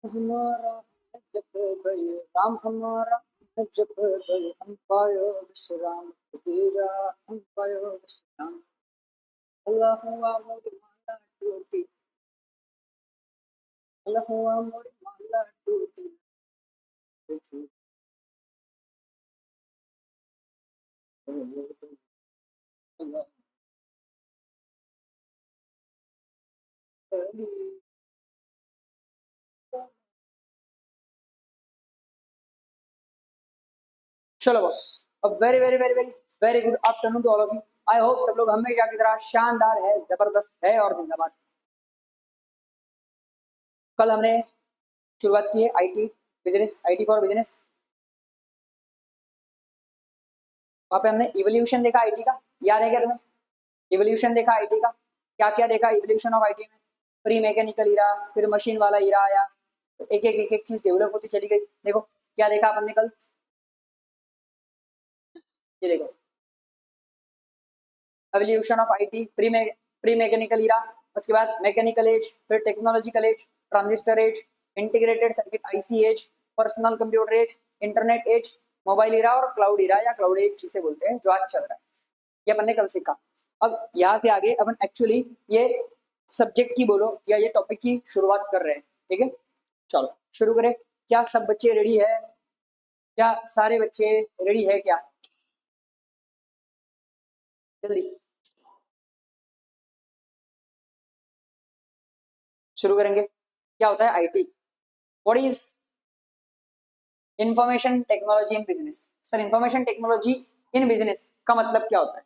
हमारा जप भय राम हमारा जप भय हम पायो विश्राम कबीरा हम पायो विश्राम अल्लाह हुआ मोरी माला टूटी अल्लाह हुआ मोरी माला टूटी चलो बॉस अब very very very very very good afternoon to all of you. I hope सब लोग हमेशा की तरह शानदार है, जबरदस्त है और जिंदाबाद। कल हमने शुरुआत की है IT business, IT for business. वहां पे हमने इवोल्यूशन देखा आईटी का, याद है क्या तुम्हें? इवोल्यूशन देखा आईटी का, क्या क्या देखा इवोल्यूशन ऑफ आईटी में? प्री मैकेनिकल ईरा, फिर मशीन वाला ईरा आया, तो एक एक चीज डेवलप होती चली गई। देखो क्या देखा अपन ने कल, ये देखो evolution of IT, pre mechanical era, उसके बाद मैकेनिकल एज, फिर technological age, transistor age, integrated circuit IC age, personal computer age, internet age, mobile era और क्लाउड ईरा या क्लाउड एज जिसे बोलते हैं, जो आज चल रहा है। ये अपन ने कल सीखा। अब यहाँ से आगे अपन एक्चुअली ये सब्जेक्ट की बोलो या ये टॉपिक की शुरुआत कर रहे हैं, ठीक है? चलो शुरू करें। क्या सब बच्चे रेडी है? क्या सारे बच्चे रेडी है क्या? जल्दी शुरू करेंगे। क्या होता है IT? What is information technology in business? Sir information technology in business का मतलब क्या होता है?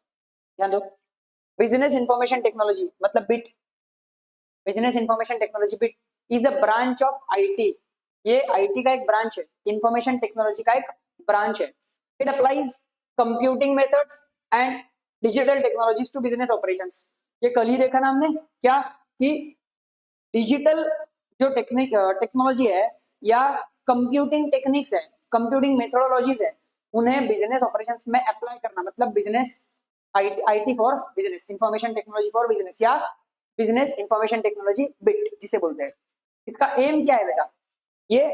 ध्यान दो। बिजनेस इंफॉर्मेशन टेक्नोलॉजी मतलब bit, business information technology bit is the branch of IT. ये आईटी का एक ब्रांच है, इंफॉर्मेशन टेक्नोलॉजी का एक ब्रांच है। It applies computing methods and digital technologies to business operations. ये कल ही देखा ना हमने, क्या कि डिजिटल जो टेक्नोलॉजी है या कंप्यूटिंग टेक्निक्स है, कंप्यूटिंग मेथोडोलॉजीज है, उन्हें बिजनेस ऑपरेशंस में अप्लाई करना, मतलब business IT for business, information technology for business या बिजनेस इंफॉर्मेशन टेक्नोलॉजी बिट जिसे बोलते हैं। इसका एम क्या है बेटा? ये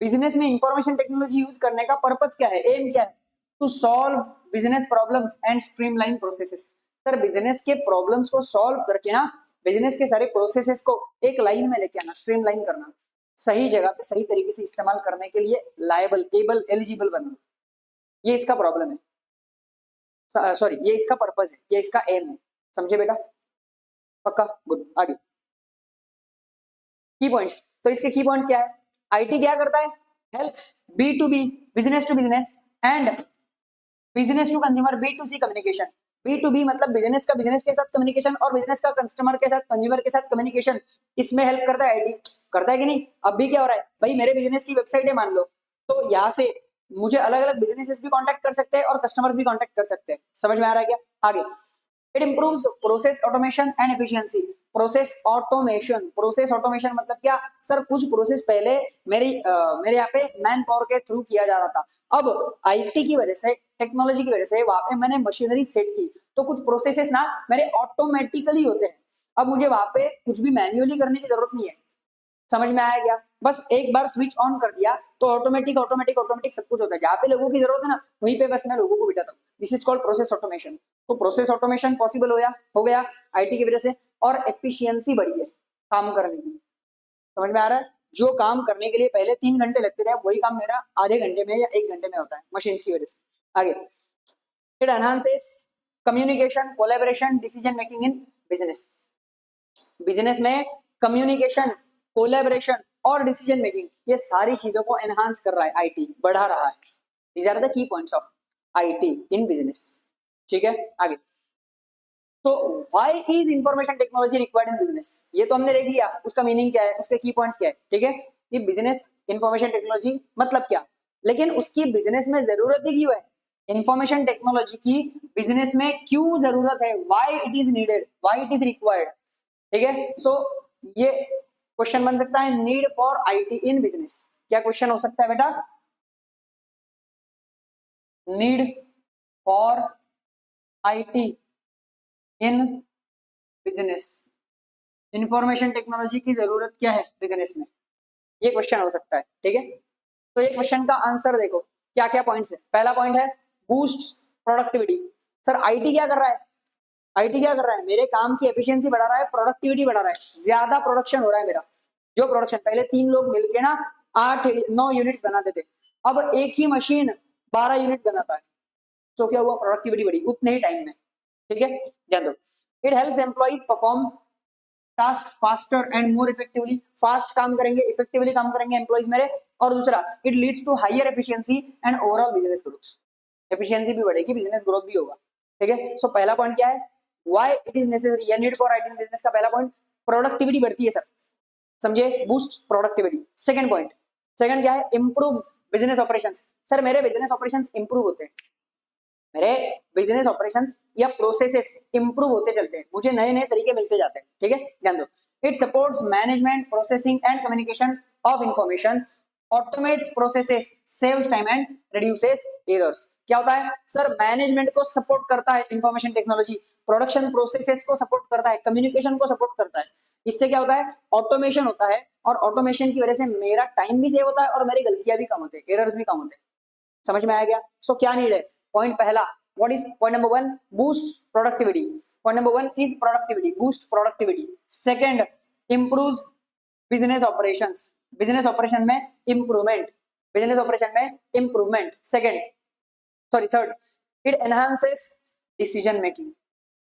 बिजनेस में इंफॉर्मेशन टेक्नोलॉजी यूज करने का पर्पज क्या है, एम क्या है? To solve business problems and streamline processes. Sir business के प्रॉब्लम्स को सॉल्व करके ना, बिजनेस के सारे प्रोसेसेस को एक लाइन में लेके आना, स्ट्रीमलाइन करना, सही जगह पे सही तरीके से इस्तेमाल करने के लिए लायबल, एबल, एलिजिबल बनना, ये इसका प्रॉब्लम है, सॉरी ये इसका पर्पज है, ये इसका एम है। समझे बेटा? पक्का? गुड। आगे की पॉइंट्स, तो इसके की पॉइंट्स क्या है? आईटी क्या करता है? Helps B to B, business to business and business to consumer, B to C communication. B to B मतलब बिजनेस का बिजनेस के साथ कम्युनिकेशन और बिजनेस का कस्टमर के साथ, कंज्यूमर के साथ कम्युनिकेशन, इसमें हेल्प करता है आईटी। करता है कि नहीं? अब भी क्या हो रहा है भाई, मेरे बिजनेस की वेबसाइट है मान लो, तो यहाँ से मुझे अलग अलग बिजनेसेस भी कांटेक्ट कर सकते हैं और कस्टमर्स भी कांटेक्ट कर सकते हैं। समझ में आ रहा है क्या? आगे it improves process automation and efficiency. Process automation मतलब क्या? सर कुछ प्रोसेस पहले मेरे यहाँ पे मैन पावर के थ्रू किया जा रहा था, अब आईटी की वजह से, टेक्नोलॉजी की वजह से वहां पे मैंने मशीनरी सेट की, तो कुछ प्रोसेसेस ना मेरे ऑटोमेटिकली होते हैं। अब मुझे वहां पे कुछ भी मैन्युअली करने की जरूरत नहीं है। समझ में आया क्या? बस एक बार स्विच ऑन कर दिया तो ऑटोमेटिक ऑटोमेटिक ऑटोमेटिक सब कुछ होता है। जहाँ पे लोगों की जरूरत है ना, वहीं पे बस मैं लोगों को बिठाता हूँ। This is called process automation. तो प्रोसेस ऑटोमेशन पॉसिबल हो गया आईटी की वजह से, और एफिशिएंसी बढ़ी है काम करने की। समझ में आ रहा है? जो काम करने के लिए पहले 3 घंटे लगते थे, वही काम मेरा आधे घंटे में या 1 घंटे में होता है मशीन की वजह से। आगे it enhances communication, collaboration, decision making in business. Business में कम्युनिकेशन, कोलैबोरेशन और डिसीजन मेकिंग, ये सारी चीजों को एनहांस कर रहा है आईटी, बढ़ा रहा है। These are the key points of IT in business. ठीक है? आगे तो why is information technology required in business, ये तो हमने देख लिया, उसका मीनिंग क्या है, उसके की पॉइंट्स क्या है। ठीक है? ये बिजनेस इंफॉर्मेशन टेक्नोलॉजी मतलब क्या, लेकिन उसकी बिजनेस में जरूरत ही क्यों है? इंफॉर्मेशन टेक्नोलॉजी की बिजनेस में क्यों जरूरत है? Why it is needed, why it is required. ठीक है? सो ये क्वेश्चन बन सकता है, need for IT in business. क्या क्वेश्चन हो सकता है बेटा? Need for IT in business, information technology की जरूरत क्या है बिजनेस में? ये क्वेश्चन हो सकता है, ठीक है। तो ये क्वेश्चन का आंसर देखो क्या क्या पॉइंट्स है। पहला पॉइंट है बूस्ट प्रोडक्टिविटी। सर आईटी क्या कर रहा है, आईटी क्या कर रहा है, मेरे काम की एफिशिएंसी बढ़ा रहा है, प्रोडक्टिविटी बढ़ा रहा है, ज्यादा प्रोडक्शन हो रहा है मेरा। जो प्रोडक्शन पहले 3 लोग मिलके ना 8-9 यूनिट्स बनाते थे, अब एक ही मशीन 12 यूनिट बनाता है। तो क्या हुआ, प्रोडक्टिविटी बढ़ी उतने ही टाइम में, ठीक है। ध्यान दो, it helps employees perform task faster and more effectively. Fast काम करेंगे, इफेक्टिवली काम करेंगे एम्प्लॉइज मेरे। और दूसरा, it leads to higher efficiency and overall business growth. Efficiency भी बढ़ेगी, बिजनेस ग्रोथ भी होगा, ठीक है। सो पहला पॉइंट क्या है, व्हाई इट इज नेसेसरी या need for IT in business का पहला पॉइंट, प्रोडक्टिविटी बढ़ती है सर, समझे, boost productivity. Second point, second क्या है, इंप्रूव्स बिजनेस ऑपरेशंस। सर मेरे बिजनेस ऑपरेशंस इंप्रूव होते हैं, मेरे बिजनेस ऑपरेशंस या प्रोसेसेस इंप्रूव होते चलते हैं, मुझे नए नए तरीके मिलते जाते हैं, ठीक है। ध्यान दो, it supports management processing and communication of information, automates processes, saves time and reduces errors. क्या होता है सर, मैनेजमेंट को सपोर्ट करता है इंफॉर्मेशन टेक्नोलॉजी, प्रोडक्शन प्रोसेसेस को सपोर्ट करता है, कम्युनिकेशन को सपोर्ट करता है। इससे क्या होता है, ऑटोमेशन होता है, और ऑटोमेशन की वजह से मेरा टाइम भी सेव होता है और मेरी गलतियां भी कम होती है, एरर्स भी कम होते हैं। समझ में आ गया। सो क्या नीड है, पॉइंट पहला, what is point number 1, boost productivity. Point number 1 is productivity, boost productivity. Second, improves business operations, business operation में इंप्रूवमेंट, बिजनेस ऑपरेशन में improvement. Second, sorry third, it enhances decision making.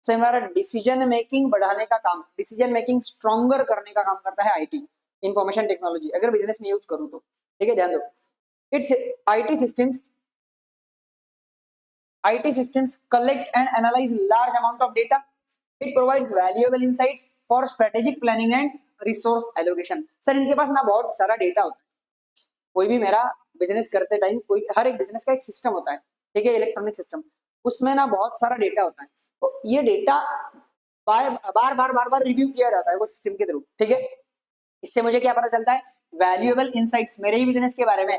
से हमारा decision making बढ़ाने का काम, decision making stronger करने का काम करता है आईटी, इंफॉर्मेशन टेक्नोलॉजी, अगर बिजनेस में यूज करूं तो, ठीक है। ध्यान दो, it's IT systems, IT systems collect and analyze large amount of data. It provides valuable insights for strategic planning and resource allocation. Sir इनके पास ना बहुत सारा डेटा होता है, कोई भी मेरा बिजनेस करते टाइम, कोई हर एक बिजनेस का एक सिस्टम होता है, ठीक है, इलेक्ट्रॉनिक सिस्टम, उसमें ना बहुत सारा डेटा होता है। तो ये डेटा बार बार बार बार रिव्यू किया जाता है वो सिस्टम के थ्रू, ठीक है। इससे मुझे क्या पता चलता है, वैल्यूएबल इनसाइट्स मेरे ही बिजनेस के बारे में,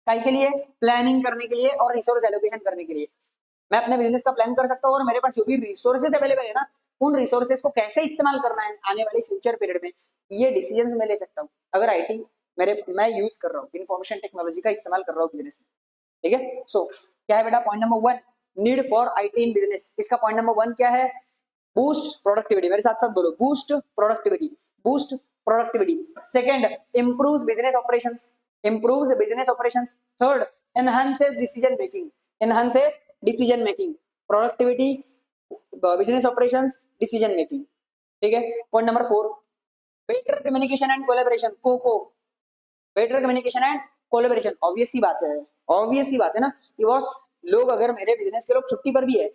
कई के लिए, प्लानिंग करने के लिए और रिसोर्स एलोकेशन करने के लिए। मैं अपने बिजनेस का प्लान कर सकता हूँ, और मेरे पास जो भी रिसोर्सेज अवेलेबल है ना, उन रिसोर्सेज को कैसे इस्तेमाल करना है आने वाले फ्यूचर पीरियड में, ये डिसीजंस मैं ले सकता हूँ अगर आईटी मैं यूज कर रहा हूँ, इंफॉर्मेशन टेक्नोलॉजी का इस्तेमाल कर रहा हूँ बिजनेस में, ठीक है। सो क्या है बेटा, point number 1, need for IT in business. इसका पॉइंट नंबर 1 क्या है, बूस्ट प्रोडक्टिविटी। मेरे साथ साथ बोलो, boost productivity, boost productivity. Second, improves business operations, improves business operations. Third, enhances decision making, enhances decision making, productivity, business operations, decision making, ठीक है। Point number 4, better communication and collaboration, कोको, better communication and collaboration. Obvious सी बात है, obvious सी बात है ना कि बॉस, लोग अगर मेरे बिजनेस के लोग छुट्टी पर भी है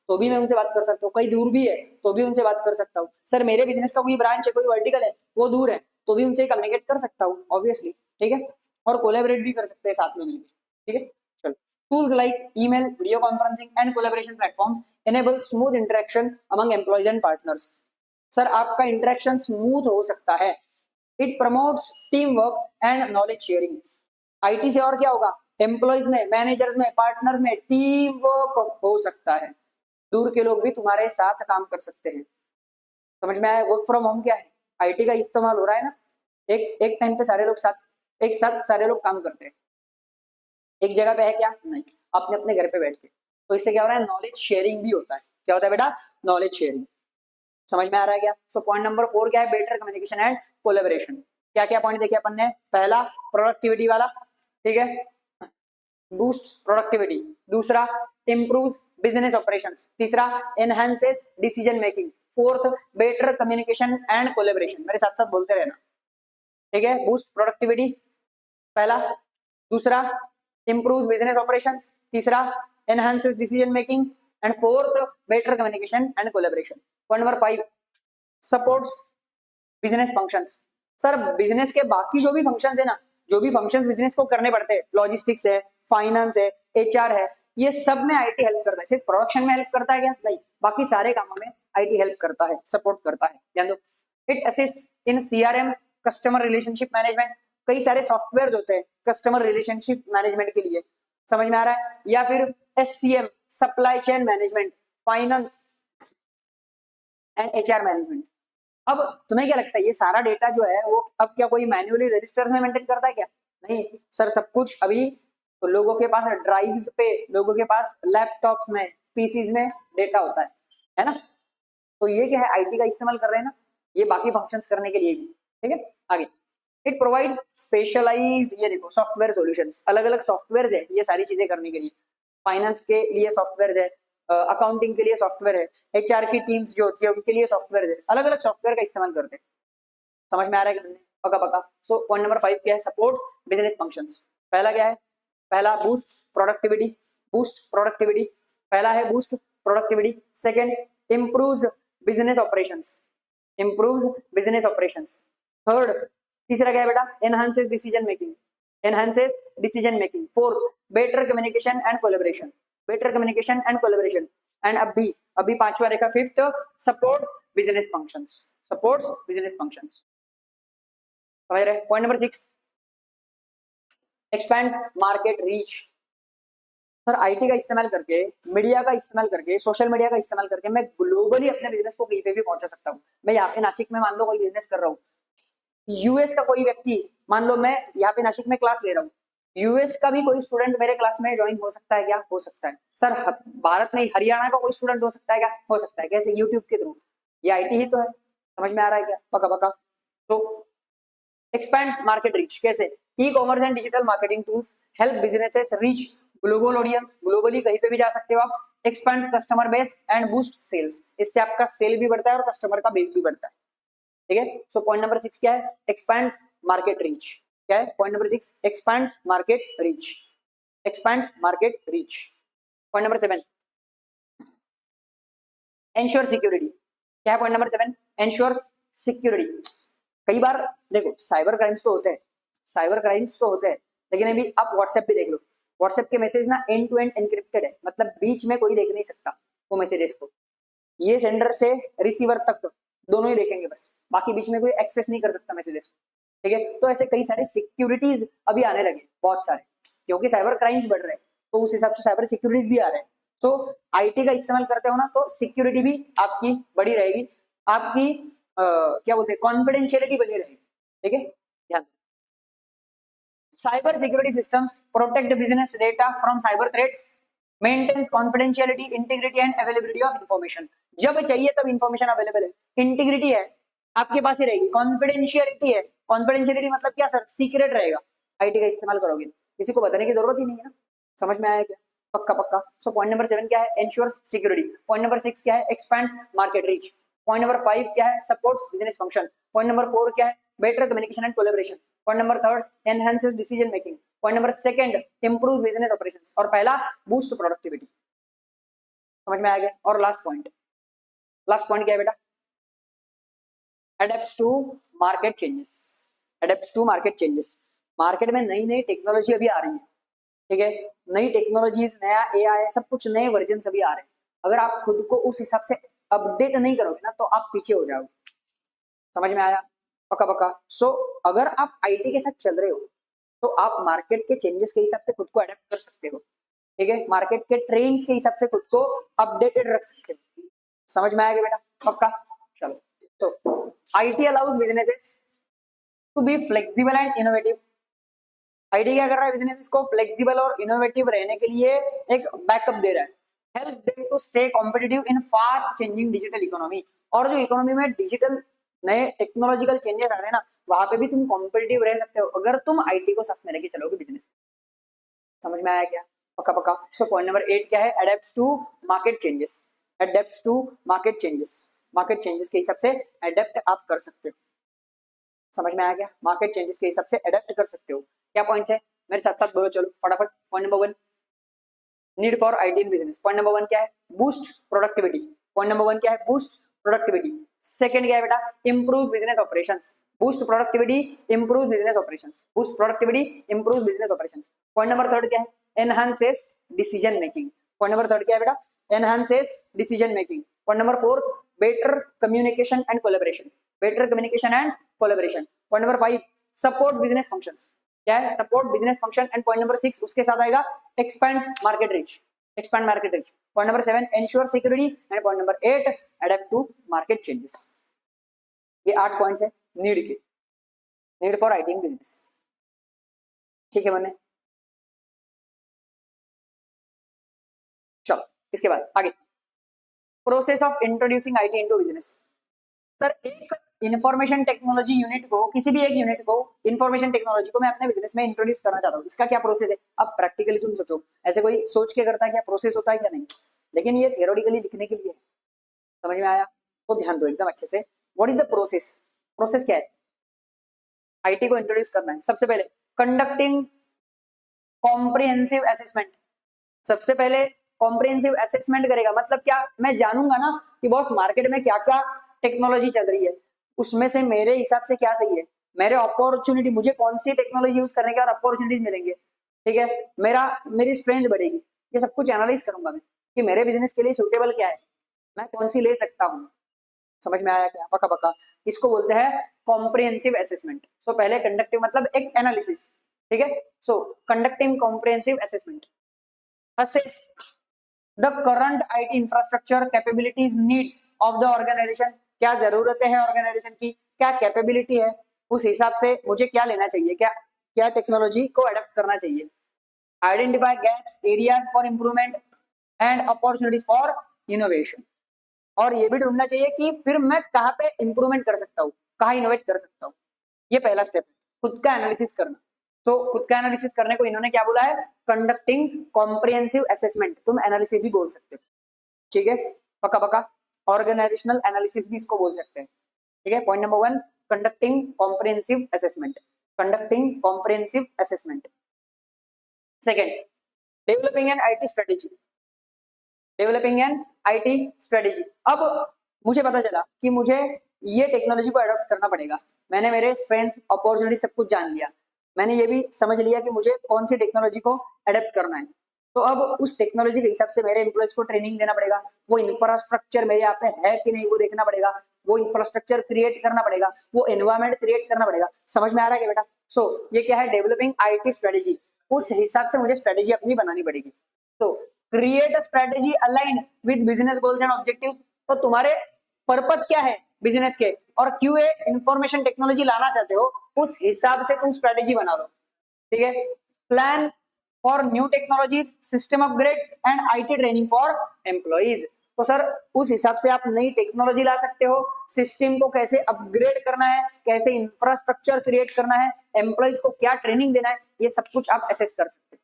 तो भी मैं उनसे बात कर सकता हूँ, कहीं दूर भी है तो भी उनसे बात कर सकता हूँ। सर मेरे बिजनेस का कोई ब्रांच है, कोई वर्टिकल है, वो दूर है तो भी उनसे कम्युनिकेट कर सकता हूँ ऑब्वियसली, ठीक है। और कोलैबोरेट भी कर सकते हैं साथ में मिलकर, ठीक है। चलो, tools like email, video conferencing and collaboration platforms enable smooth interaction among employees and partners. Sir आपका इंटरेक्शन स्मूथ हो सकता है, it promotes team work and knowledge sharing. IT से और क्या होगा, एम्प्लॉइज में, मैनेजर्स में, पार्टनर्स में टीम वर्क हो सकता है, दूर के लोग भी तुम्हारे साथ काम कर सकते हैं। समझ में आया, वर्क फ्रॉम होम क्या है, आईटी का इस्तेमाल हो रहा है ना, एक टाइम पे सारे लोग साथ, एक साथ सारे लोग काम करते हैं, एक जगह पे है क्या, नहीं, अपने अपने घर पे बैठ के। तो इससे क्या हो रहा है, नॉलेज शेयरिंग भी होता है। क्या होता है बेटा, नॉलेज शेयरिंग। समझ में आ रहा है क्या। सो पॉइंट नंबर 4 क्या है, बेटर कम्युनिकेशन एंड कोलैबोरेशन। क्या क्या पॉइंट देखे अपन ने, पहला प्रोडक्टिविटी वाला, ठीक है, बूस्ट प्रोडक्टिविटी। दूसरा, इंप्रूव्स बिजनेस ऑपरेशंस। तीसरा, enhances decision making. Fourth, better communication and collaboration. मेरे साथ साथ बोलते रहना, ठीक है। बूस्ट प्रोडक्टिविटी पहला, दूसरा, इंप्रूव्स बिजनेस ऑपरेशंस, तीसरा, enhances decision making, and fourth, better communication and collaboration. Point number 5, supports business functions. Sir business के बाकी जो भी फंक्शंस है ना, जो भी फंक्शंस बिजनेस को करने पड़ते हैं, लॉजिस्टिक्स है, फाइनेंस है, एचआर है, ये सब में आईटी हेल्प करता है। सिर्फ प्रोडक्शन में हेल्प करता है क्या, नहीं, बाकी सारे कामों में आईटी हेल्प करता है, सपोर्ट करता है। ध्यान दो, it assist in CRM, customer relationship management. कई सारे सॉफ्टवेयर होते हैं कस्टमर रिलेशनशिप मैनेजमेंट के लिए, समझ में आ रहा है। या फिर SCM, supply chain management, finance and HR management, अब तुम्हें क्या लगता है ये सारा डेटा जो है वो अब क्या कोई मैन्युअली रजिस्टर्स में मेंटेन करता है क्या? नहीं सर, सब कुछ अभी तो लोगों के पास ड्राइव्स पे, लोगों के पास लैपटॉप्स में, पीसीज में डेटा होता है ना? तो ये क्या है, आईटी का इस्तेमाल कर रहे हैं ना, ये बाकी फंक्शंस करने के लिए भी। ठीक है, आगे। इट प्रोवाइड्स स्पेशलाइज्ड, ये देखो सॉफ्टवेयर सॉल्यूशंस, अलग अलग सॉफ्टवेयर है ये सारी चीजें करने के लिए। फाइनेंस के लिए सॉफ्टवेयर है, अकाउंटिंग के लिए सॉफ्टवेयर है, एचआर की टीम्स जो होती है उनके लिए सॉफ्टवेयर है, अलग अलग सॉफ्टवेयर का इस्तेमाल करते हैं। समझ में आ रहा है कि नहीं? पक्का पक्का। सो पॉइंट नंबर 5 क्या है? Supports business functions. पहला क्या है? पहला बूस्ट प्रोडक्टिविटी, बूस्ट प्रोडक्टिविटी। पहला है boost productivity. Second, improves business operations, improves business operations. Third, तीसरा क्या है बेटा? Enhances decision making, enhances decision making. Fourth, better communication and collaboration, better communication and collaboration. And अभी अभी पांचवा रेखा, fifth, supports business functions, supports business functions. समझ रहे? Point number 6, expand market reach. Sir IT का इस्तेमाल करके, मीडिया का इस्तेमाल करके, सोशल मीडिया का इस्तेमाल करके मैं ग्लोबली अपने बिजनेस को कहीं पे भी पहुंचा सकता हूँ। मैं यहाँ पे नासिक में मान लो कोई बिजनेस कर रहा हूँ, यूएस का कोई व्यक्ति, मान लो मैं यहाँ पे नासिक में क्लास ले रहा हूँ, यूएस का भी कोई स्टूडेंट मेरे क्लास में ज्वाइन हो सकता है क्या? हो सकता है। सर भारत में हरियाणा का कोई स्टूडेंट हो सकता है क्या? हो सकता है। कैसे? यूट्यूब के थ्रू। ये आईटी ही तो है। समझ में आ रहा है क्या? पक्का पक्का। तो expands market reach, कैसे? E-commerce and digital marketing tools help businesses reach global audience, globally कहीं पे भी जा सकते हो आप। Expands customer base and boost sales, इससे आपका सेल भी बढ़ता है और कस्टमर का बेस भी बढ़ता है। ठीक है, सो पॉइंट नंबर 6 क्या है? Expends market reach. क्या है point number 6? Expends market reach, expends market reach. Point number 7, ensure security. क्या है पॉइंट नंबर 7? Ensure security. कई बार देखो साइबर क्राइम्स तो होते हैं, साइबर क्राइम्स तो होते हैं, लेकिन अभी आप व्हाट्सएप पे देख लो, व्हाट्सएप के मैसेज ना एंड टू एंड एनक्रिप्टेड है, मतलब बीच में कोई देख नहीं सकता वो मैसेजेस को। ये सेंडर से रिसीवर तक दोनों ही देखेंगे बस, बाकी बीच में कोई एक्सेस नहीं कर सकता मैसेजेस को। ठीक है, तो ऐसे कई सारे सिक्योरिटीज अभी आने लगे, बहुत सारे, क्योंकि साइबर क्राइम्स बढ़ रहे हैं, तो उस हिसाब से साइबर सिक्योरिटीज भी आ रहे हैं। तो आईटी का इस्तेमाल करते हो ना, तो सिक्योरिटी भी आपकी बड़ी रहेगी, आपकी क्या बोलते हैं, कॉन्फिडेंशियलिटी बनी रहेगी। ठीक है, ध्यान। Cyber security systems protect business data from cyber threats, maintain confidentiality, integrity and availability of information. जब चाहिए तब इंफॉर्मेशन अवेलेबल है, इंटीग्रिटी है आपके पास ही रहेगी, कॉन्फिडेंशियलिटी है, कॉन्फिडेंशियलिटी मतलब क्या सर? सीक्रेट रहेगा। आईटी का इस्तेमाल करोगे किसी को बताने की जरूरत ही नहीं है ना। समझ में आया क्या? पक्का पक्का। सो पॉइंट नंबर 7 क्या है? Ensures security. पॉइंट नंबर 6 क्या है? Expands market reach. Point number 5 क्या है? Supports business function. Point number 4 क्या है? Better communication and collaboration. Point number 3, enhances decision making. Point number 2, improve business operations. और पहला, बूस्ट प्रोडक्टिविटी। समझ में आ गया? और लास्ट पॉइंट, लास्ट पॉइंट क्या है बेटा? Adept to market changes, adept to market changes. Market में नई नई टेक्नोलॉजी अभी आ रही है, ठीक है, नई टेक्नोलॉजीज, नया एआई, सब कुछ नए वर्जन अभी आ रहे हैं। अगर आप खुद को उस हिसाब से अपडेट नहीं करोगे ना, तो आप पीछे हो जाओगे। समझ में आया? पक्का पक्का। सो अगर आप आईटी के साथ चल रहे हो, तो आप मार्केट के चेंजेस के हिसाब से खुद को अडेप्ट कर सकते हो। ठीक है, मार्केट के ट्रेंड्स के हिसाब से खुद को अपडेटेड रख सकते हो। समझ में आएगा बेटा? पक्का। चलो, तो IT allows businesses to be flexible and innovative. IT क्या कर रहा है? बिजनेसेस को फ्लेक्सिबल और इनोवेटिव रहने के लिए एक बैकअप दे रहा है, help them to stay competitive in fast changing digital economy. और जो इकोनॉमी में डिजिटल नए टेक्नोलॉजिकल चेंजेस आ रहे हैं ना, वहां पे भी तुम कॉम्पिटिटिव रह सकते हो अगर तुम आईटी को साथ में लेके चलोगे बिजनेस। समझ में आया क्या? पक्का पक्का। सो पॉइंट नंबर 8 क्या है? Adept to market changes, adept to market changes. Market changes के हिसाब से अडेप्ट आप कर सकते हो। समझ में आया क्या? मार्केट चेंजेस के हिसाब से अडेप्ट कर सकते हो। क्या पॉइंट्स है? मेरे साथ साथ बोलो, चलो फटाफट। Point number 1, need for IT in business. Point number 1 क्या है? Boost productivity. पॉइंट नंबर 1 क्या है? Boost productivity. सेकंड क्या है बेटा? Improve business operations. Boost productivity, improve business operations, boost productivity, improve business operations. Point number 3 क्या है? Enhances decision making. Point number 3 क्या है बेटा? Enhances decision making. Point number 4, better communication and collaboration, better communication and collaboration. Point number 5, support business functions. क्या है? Support business function. And point number 6 उसके साथ आएगा, expends market reach, expand market reach. Point number 7, ensure security. And point number 8, adept to market changes. ये 8 points है need के, need for IT in business. ठीक है मैंने, चलो इसके बाद आगे, process of introducing IT into business. Sir एक इंफॉर्मेशन टेक्नोलॉजी यूनिट को, किसी भी एक यूनिट को, इंफॉर्मेशन टेक्नोलॉजी को मैं अपने बिजनेस में इंट्रोड्यूस करना चाहता हूँ, इसका क्या प्रोसेस है? अब प्रैक्टिकली तुम सोचो, ऐसे कोई सोच के करता है क्या प्रोसेस होता है क्या? नहीं, लेकिन ये थियोरेटिकली लिखने के लिए, समझ में आया? तो ध्यान दो एकदम अच्छे से, what is the process? Process क्या है? आईटी को इंट्रोड्यूस करना है, सबसे पहले कंडक्टिंग कॉम्प्रिहेंसिव असेसमेंट। सबसे पहले कॉम्प्रिहेंसिव असेसमेंट करेगा, मतलब क्या? मैं जानूंगा ना कि बॉस मार्केट में क्या क्या टेक्नोलॉजी चल रही है, उसमें से मेरे हिसाब से क्या सही है, मेरे अपॉर्चुनिटी, मुझे कौन सी टेक्नोलॉजी यूज करने के बाद अपॉर्चुनिटीज मिलेंगे, ठीक है, मेरी स्ट्रेंथ बढ़ेगी, ये सब कुछ एनालाइज करूंगा मैं कि मेरे बिजनेस के लिए सूटेबल क्या है, मैं कौन सी ले सकता हूँ। समझ में आया क्या? पक्का पक्का, इसको बोलते हैं कॉम्प्रिहेंसिव असेसमेंट। सो पहले कंडक्टिव मतलब एक एनालिसिस, ठीक है। So conducting comprehensive assessment, assess the current IT infrastructure capabilities needs of the organization। क्या जरूरतें हैं ऑर्गेनाइजेशन की, क्या कैपेबिलिटी है, उस हिसाब से मुझे क्या लेना चाहिए, क्या क्या टेक्नोलॉजी को अडॉप्ट करना चाहिए। Identify gaps, areas for improvement and opportunities for innovation. और ये भी ढूंढना चाहिए कि फिर मैं कहाँ पे इंप्रूवमेंट कर सकता हूँ, कहाँ इनोवेट कर सकता हूँ। ये पहला स्टेप है, खुद का एनालिसिस करना। तो खुद का एनालिसिस करने को इन्होंने क्या बोला है? कंडक्टिंग कॉम्प्रिहेंसिव असेसमेंट, तुम एनालिसिस भी बोल सकते हो, ठीक है, पक्का पक्का। ऑर्गेनाइजेशनल एनालिसिस भी इसको बोल सकते हैं, ठीक है। Point number 1, conducting comprehensive assessment, conducting comprehensive assessment. Second, developing an IT strategy, developing an IT strategy. अब मुझे पता चला कि मुझे ये टेक्नोलॉजी को अडॉप्ट करना पड़ेगा, मैंने मेरे स्ट्रेंथ, अपॉर्चुनिटी सब कुछ जान लिया, मैंने ये भी समझ लिया कि मुझे कौन सी टेक्नोलॉजी को अडॉप्ट करना है। तो अब उस टेक्नोलॉजी के हिसाब से मेरे एम्प्लॉयज को ट्रेनिंग देना पड़ेगा, वो इंफ्रास्ट्रक्चर मेरे यहाँ पे है कि नहीं वो देखना पड़ेगा, वो इंफ्रास्ट्रक्चर क्रिएट करना पड़ेगा, वो एनवायरमेंट क्रिएट करना पड़ेगा। समझ में आ रहा है क्या बेटा? सो ये क्या है? डेवलपिंग आईटी स्ट्रेटेजी, उस हिसाब से मुझे स्ट्रेटेजी अपनी बनानी पड़ेगी। तो create a strategy aligned with business goals and objective. तो तुम्हारे पर्पज क्या है बिजनेस के, और क्यों ये इंफॉर्मेशन टेक्नोलॉजी लाना चाहते हो, उस हिसाब से तुम स्ट्रेटेजी बना लो, ठीक है। Plan for new technologies, system upgrades and IT training for employees. तो सर उस हिसाब से आप नई टेक्नोलॉजी ला सकते हो, सिस्टम को कैसे अपग्रेड करना है, कैसे इंफ्रास्ट्रक्चर क्रिएट करना है, एम्प्लॉइज को क्या ट्रेनिंग देना है, ये सब कुछ आप असेस कर सकते हो।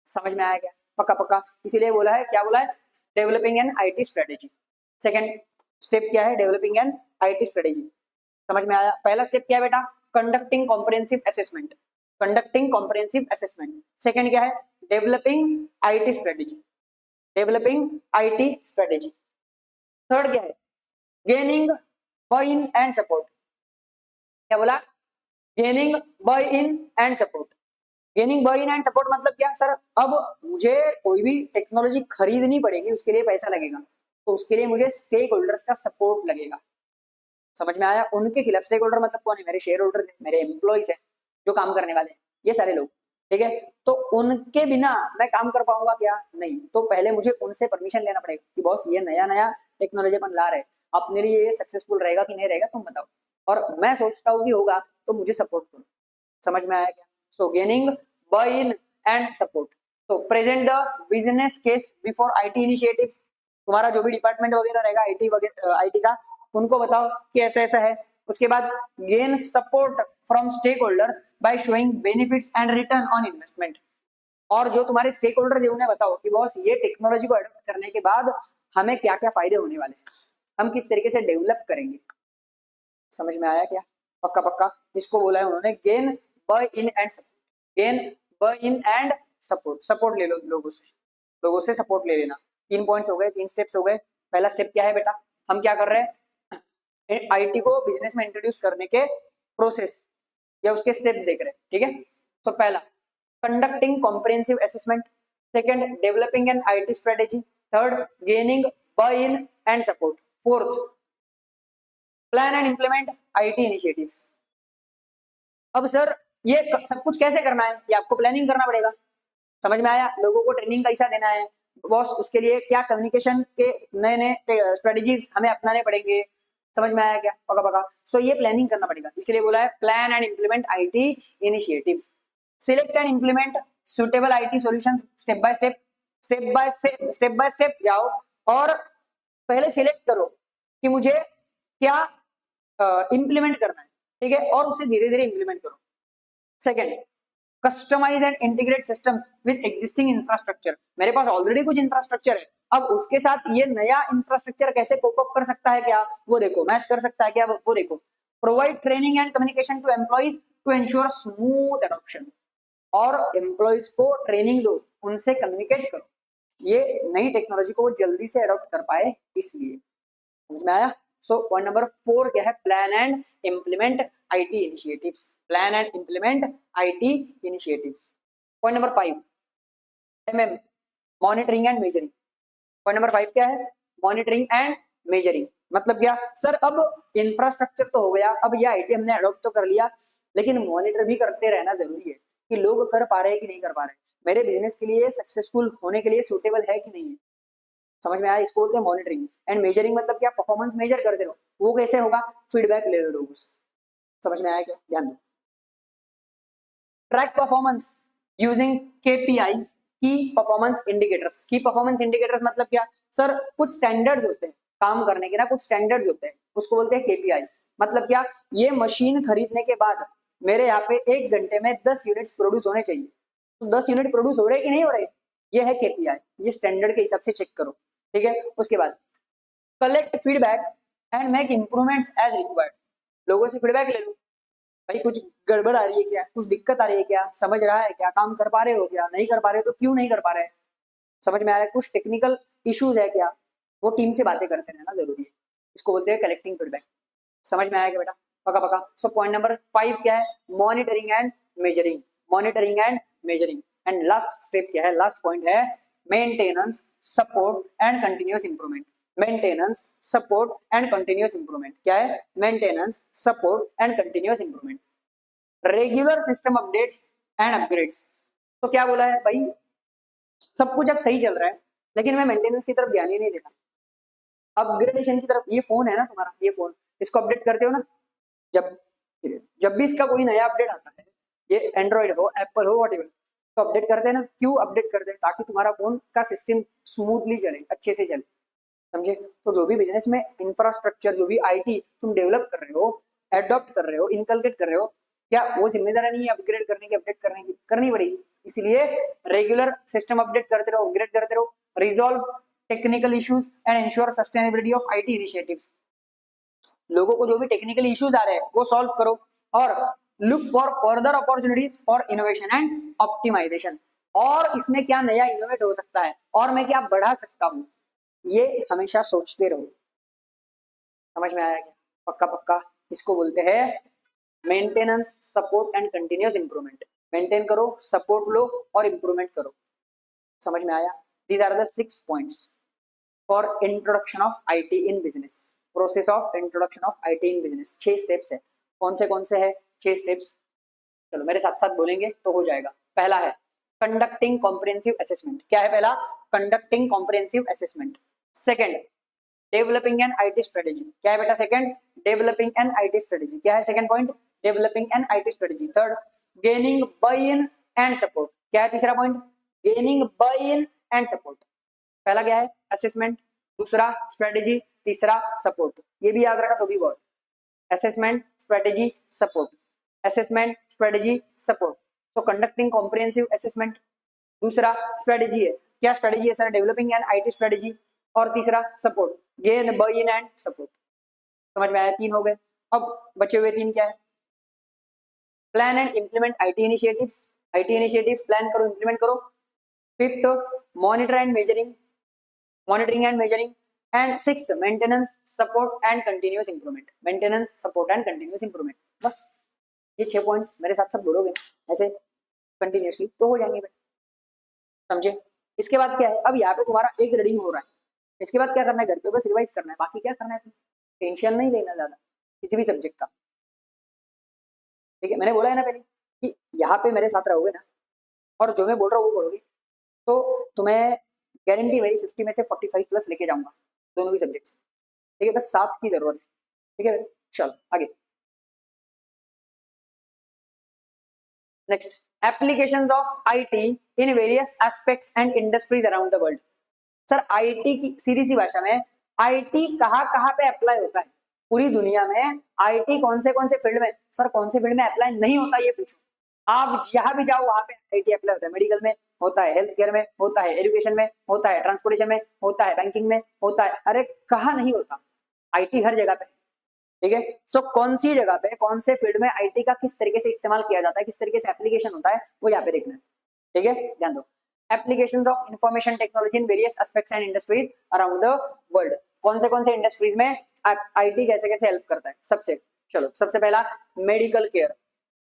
समझ में आया क्या? पक्का पक्का, इसीलिए बोला है, क्या बोला है? Developing an IT strategy. Second step क्या है? Developing an IT strategy. समझ में आया? पहला स्टेप क्या है बेटा? Conducting comprehensive assessment, conducting comprehensive assessment. Second क्या है? Developing IT strategy, developing IT strategy. Third क्या है? Gaining buy in and support. क्या बोला? Gaining buy in and support. Gaining buy in and support मतलब क्या सर? अब मुझे कोई भी टेक्नोलॉजी खरीदनी पड़ेगी, उसके लिए पैसा लगेगा, तो उसके लिए मुझे स्टेक होल्डर्स का सपोर्ट लगेगा। समझ में आया? उनके खिलाफ स्टेक होल्डर मतलब कौन है? मेरे शेयर होल्डर्स है, मेरे एम्प्लॉइज है, जो काम करने वाले हैं, ये सारे लोग, ठीक है। तो उनके बिना मैं काम कर पाऊंगा क्या? नहीं। तो पहले मुझे उनसे परमिशन लेना पड़ेगा कि बॉस ये नया नया टेक्नोलॉजी अपन ला रहे, अपने लिए ये सक्सेसफुल रहेगा कि नहीं रहेगा तुम बताओ, और मैं सोचता हूँ कि होगा, तो मुझे सपोर्ट करो। समझ में आया क्या? So gaining buy in and support. So present the business case before IT initiative. तुम्हारा जो भी डिपार्टमेंट वगैरह रहेगा आईटी वगैरह, आईटी का, उनको बताओ कि ऐसा ऐसा है। उसके बाद gain support from stakeholders by showing benefits and return on investment. और जो तुम्हारे स्टेक होल्डर्स है उन्हें बताओ कि बॉस ये टेक्नोलॉजी को अडॉप्ट करने के बाद हमें क्या क्या फायदे होने वाले हैं, हम किस तरीके से डेवलप करेंगे। समझ में आया क्या? पक्का पक्का, इसको बोला है उन्होंने gain by in and support, gain by in and support. Support ले लो लोगों से, लोगों से सपोर्ट ले लेना। 3 पॉइंट्स हो गए, 3 स्टेप्स हो गए। पहला स्टेप क्या है बेटा? हम क्या कर रहे हैं? आईटी को बिजनेस में इंट्रोड्यूस करने के प्रोसेस या उसके स्टेप्स देख रहे हैं, ठीक है। तो पहला conducting comprehensive assessment, second developing an IT strategy, third gaining buy in and support, fourth plan and implement IT initiatives. अब सर ये सब कुछ कैसे करना है? ये आपको प्लानिंग करना पड़ेगा। समझ में आया? लोगों को ट्रेनिंग कैसा देना है बॉस, उसके लिए क्या कम्युनिकेशन के नए नए स्ट्रेटेजीज हमें अपनाने पड़ेंगे, समझ में आया क्या? पका पका। सो ये प्लानिंग करना पड़ेगा, इसलिए बोला है plan and implement IT initiatives, select and implement suitable IT solutions, step by step, step by step जाओ और पहले सिलेक्ट करो कि मुझे क्या इम्प्लीमेंट करना है, ठीक है, और उसे धीरे धीरे इम्प्लीमेंट करो। Second, customise and integrate systems with existing infrastructure, मेरे पास ऑलरेडी कुछ इंफ्रास्ट्रक्चर है, अब उसके साथ ये नया इंफ्रास्ट्रक्चर कैसे कोप अप कर सकता है, क्या वो देखो, मैच कर सकता है क्या वो देखो। Provide training and communication to employees to ensure smooth adoption, और एम्प्लॉइज को ट्रेनिंग दो, उनसे कम्युनिकेट करो, ये नई टेक्नोलॉजी को वो जल्दी से अडॉप्ट कर पाए, इसलिए। समझ में आया? सो पॉइंट नंबर 4 क्या है? Plan and implement IT initiatives, plan and implement IT initiatives. Point number 5 MM, monitoring and measuring. Point number 5 क्या है? Monitoring and measuring. मतलब क्या सर, अब इंफ्रास्ट्रक्चर तो हो गया, अब ये आईटी हमने अडॉप्ट तो कर लिया, लेकिन मॉनिटर भी करते रहना जरूरी है कि लोग कर पा रहे हैं कि नहीं कर पा रहे, मेरे बिजनेस के लिए सक्सेसफुल होने के लिए सूटेबल है कि नहीं है। समझ में आया? इसको बोलते हैं मॉनिटरिंग एंड मेजरिंग। मतलब क्या? परफॉर्मेंस मेजर करते रहो। वो कैसे होगा? फीडबैक ले लो लोगों से। समझ में आया क्या? ध्यान दो। ट्रैक परफॉर्मेंस यूजिंग केपीआईज, की परफॉर्मेंस इंडिकेटर्स। की परफॉर्मेंस इंडिकेटर्स मतलब क्या सर? कुछ स्टैंडर्ड्स होते हैं काम करने के ना, कुछ स्टैंडर्ड्स होते हैं, उसको बोलते हैं केपीआईज। मतलब क्या? ये मशीन खरीदने के बाद मेरे यहाँ पे 1 घंटे में 10 यूनिट्स प्रोड्यूस होने चाहिए, तो 10 यूनिट प्रोड्यूस हो रहे कि नहीं हो रहे, ये है केपीआई, ये स्टैंडर्ड के हिसाब से चेक करो, ठीक है। उसके बाद collect feedback and make improvements as required, लोगों से फीडबैक ले लो, भाई कुछ गड़बड़ आ रही है क्या, कुछ दिक्कत आ रही है क्या, समझ रहा है क्या, काम कर पा रहे हो क्या, नहीं कर पा रहे हो तो क्यों नहीं कर पा रहे हैं, समझ में आ रहा है, कुछ टेक्निकल इश्यूज है क्या, वो टीम से बातें करते रहना जरूरी है, इसको बोलते हैं कलेक्टिंग फीडबैक। समझ में आया क्या बेटा? पका पका। सो पॉइंट नंबर 5 क्या है? Monitoring and measuring, monitoring and measuring. And last step क्या है? लास्ट पॉइंट है maintenance, support and continuous improvement. Maintenance, support and continuous improvement क्या है? Maintenance, support and continuous improvement. Regular system updates and upgrades. तो क्या बोला है भाई, सब कुछ अब सही चल रहा है, लेकिन मैं मेंटेनेंस की तरफ ध्यान ही नहीं देता, अपग्रेडेशन की तरफ। ये फोन है ना तुम्हारा, ये फोन, इसको अपडेट करते हो ना, जब जब भी इसका कोई नया अपडेट आता है, ये एंड्रॉइड हो, एप्पल हो, वॉट एवर, तो अपडेट करते हैं ना। क्यों अपडेट करते हैं? ताकि तुम्हारा फोन का सिस्टम स्मूथली चले, अच्छे से चले, समझे। तो जो भी बिजनेस में इंफ्रास्ट्रक्चर, जो भी आईटी तुम डेवलप कर रहे हो, एडॉप्ट कर रहे हो, इनकलकेट कर रहे हो, क्या वो जिम्मेदारी नहीं है अपग्रेड करने की, अपडेट करने की? करनी पड़ेगी। इसलिए रेगुलर सिस्टम अपडेट करते रहो, अपग्रेड करते रहो, resolve technical issues and ensure sustainability of IT initiatives. लोगों को जो भी टेक्निकल इश्यूज आ रहे हैं वो सॉल्व करो, और look for further opportunities for innovation and optimisation. और इसमें क्या नया इनोवेट हो सकता है, और मैं क्या बढ़ा सकता हूँ, ये हमेशा सोचते रहो। समझ में आया क्या? पक्का पक्का। इसको बोलते हैं maintenance, support and continuous improvement. Maintain करो, सपोर्ट लो और इंप्रूवमेंट करो। समझ में आया? These are the 6 points for introduction of IT in business, process of introduction of IT in business. 6 steps है। कौन से है 6 स्टेप्स? चलो मेरे साथ साथ बोलेंगे तो हो जाएगा। पहला है कंडक्टिंग कॉम्प्रिहेंसिव असेसमेंट। क्या है पहला? Conducting comprehensive assessment. Second, developing an IT strategy. क्या है बेटा? Second, developing an IT strategy. क्या है second point? Developing an IT strategy. Third, gaining buy in and support. क्या है तीसरा point? Gaining buy in and support. पहला क्या है? असेसमेंट, दूसरा स्ट्रेटेजी, तीसरा सपोर्ट। ये भी याद रखा तो भी बहुत। Assessment, strategy, support, assessment, strategy, support. तो कंडक्टिंग कॉम्प्रिहेंसिव असेसमेंट, दूसरा स्ट्रेटेजी है। क्या स्ट्रेटेजी है sir? Developing an IT strategy, और तीसरा support, gain by in and support. समझ में आया? 3 हो गए। अब बचे हुए 3 क्या है? Plan and implement IT initiatives. IT initiatives plan करो, इंप्लीमेंट करो। Fifth, monitor and measuring, monitoring and measuring. And sixth, maintenance, support and continuous improvement. Maintenance, support and continuous improvement. बस ये 6 पॉइंट्स मेरे साथ साथ बोलोगे ऐसे कंटिन्यूअसली तो हो जाएंगे बेटा, समझे। इसके बाद क्या है? अब यहाँ पे तुम्हारा एक रीडिंग हो रहा है, इसके बाद क्या करना है? घर पे बस रिवाइज करना है, बाकी क्या करना है तुम्हें, टेंशन नहीं लेना ज्यादा किसी भी सब्जेक्ट का, ठीक है। मैंने बोला है ना पहले कि यहाँ पे मेरे साथ रहोगे ना, और जो मैं बोल रहा हूँ वो करोगे, तो तुम्हें गारंटी मेरी 50 में से 45 प्लस लेके जाऊंगा दोनों भी सब्जेक्ट्स, ठीक है। बस साथ की जरूरत है, ठीक है, चलो आगे। Next, applications of IT in various aspects and industries around the world. Sir IT की सीधी सी भाषा में आईटी कहाँ कहाँ पे अप्लाई होता है पूरी दुनिया में? आईटी कौन से फील्ड में? सर कौन से फील्ड में अप्लाई नहीं होता ये पूछो। आप जहां भी जाओ वहां पे आईटी अप्लाई होता है। मेडिकल में होता है, हेल्थ केयर में होता है, एजुकेशन में होता है, ट्रांसपोर्टेशन में होता है, बैंकिंग में होता है। अरे कहाँ नहीं होता? आईटी हर जगह पे, ठीक है। सो कौन सी जगह पे कौन से फील्ड में आईटी का किस तरीके से इस्तेमाल किया जाता है, किस तरीके से एप्लीकेशन होता है, वो यहाँ पे देखना है, ठीक है, ध्यान दो। Applications of information technology in various aspects and industries around the world. कौन से इंडस्ट्रीज में आईटी कैसे कैसे हेल्प करता है? सबसे पहला मेडिकल केयर,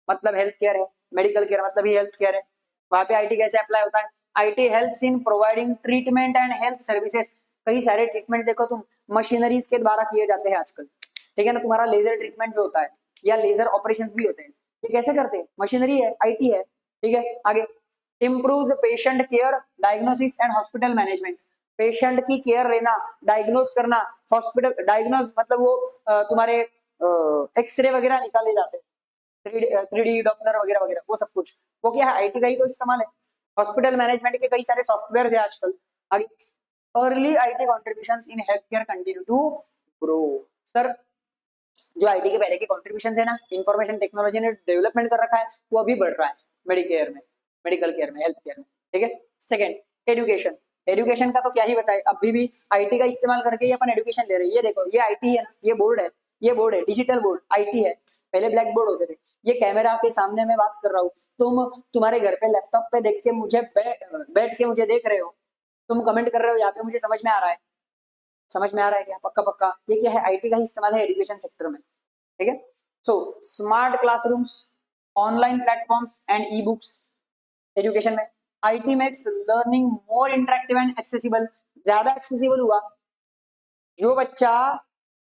मतलब हेल्थ केयर है। मेडिकल केयर मतलब ही हेल्थ केयर है। वहां पे आईटी कैसे अप्लाई होता है? IT helps in providing treatment and health services. कई सारे ट्रीटमेंट देखो तुम मशीनरीज के द्वारा किए जाते हैं आजकल, ठीक है ना। तुम्हारा लेजर ट्रीटमेंट जो होता है या लेजर ऑपरेशंस भी होते हैं, ये कैसे करते हैं? मशीनरी है, आईटी है, ठीक है। आगे, improves patient care, diagnosis and hospital management. Patient की केयर लेना, डायग्नोज करना, हॉस्पिटल डायग्नोज मतलब वो तुम्हारे एक्सरे वगैरह निकाले जाते हैं, 3D डॉप्लर वगैरह वगैरह, वो सब कुछ वो क्या है? आईटी का ही तो इस्तेमाल है। हॉस्पिटल मैनेजमेंट के कई सारे सॉफ्टवेयर है आजकल। आगे, early IT contributions in health care continue to grow. Sir जो आईटी के पहले के कॉन्ट्रीब्यूशन है ना, इंफॉर्मेशन टेक्नोलॉजी ने डेवलपमेंट कर रखा है, वो अभी बढ़ रहा है मेडिकल केयर में, हेल्थ केयर में, ठीक है। Second, education. एजुकेशन का तो क्या ही बताए, अभी भी आईटी का इस्तेमाल करके ही अपन एजुकेशन ले रहे हैं। ये देखो, ये आईटी है ना, ये बोर्ड है डिजिटल बोर्ड, आईटी है। पहले ब्लैक बोर्ड होते थे। ये कैमरा के सामने मैं बात कर रहा हूँ, तुम्हारे घर पे लैपटॉप पे देख के मुझे बैठ के मुझे देख रहे हो, तुम कमेंट कर रहे हो यहाँ पे, मुझे समझ में आ रहा है, समझ में आ रहा है क्या? पक्का पक्का। ये क्या है? आईटी का ही इस्तेमाल है एजुकेशन सेक्टर में, ठीक है। So smart classrooms, online platforms and e books. Education में IT makes learning more interactive and accessible. ज्यादा एक्सेसिबल हुआ। जो बच्चा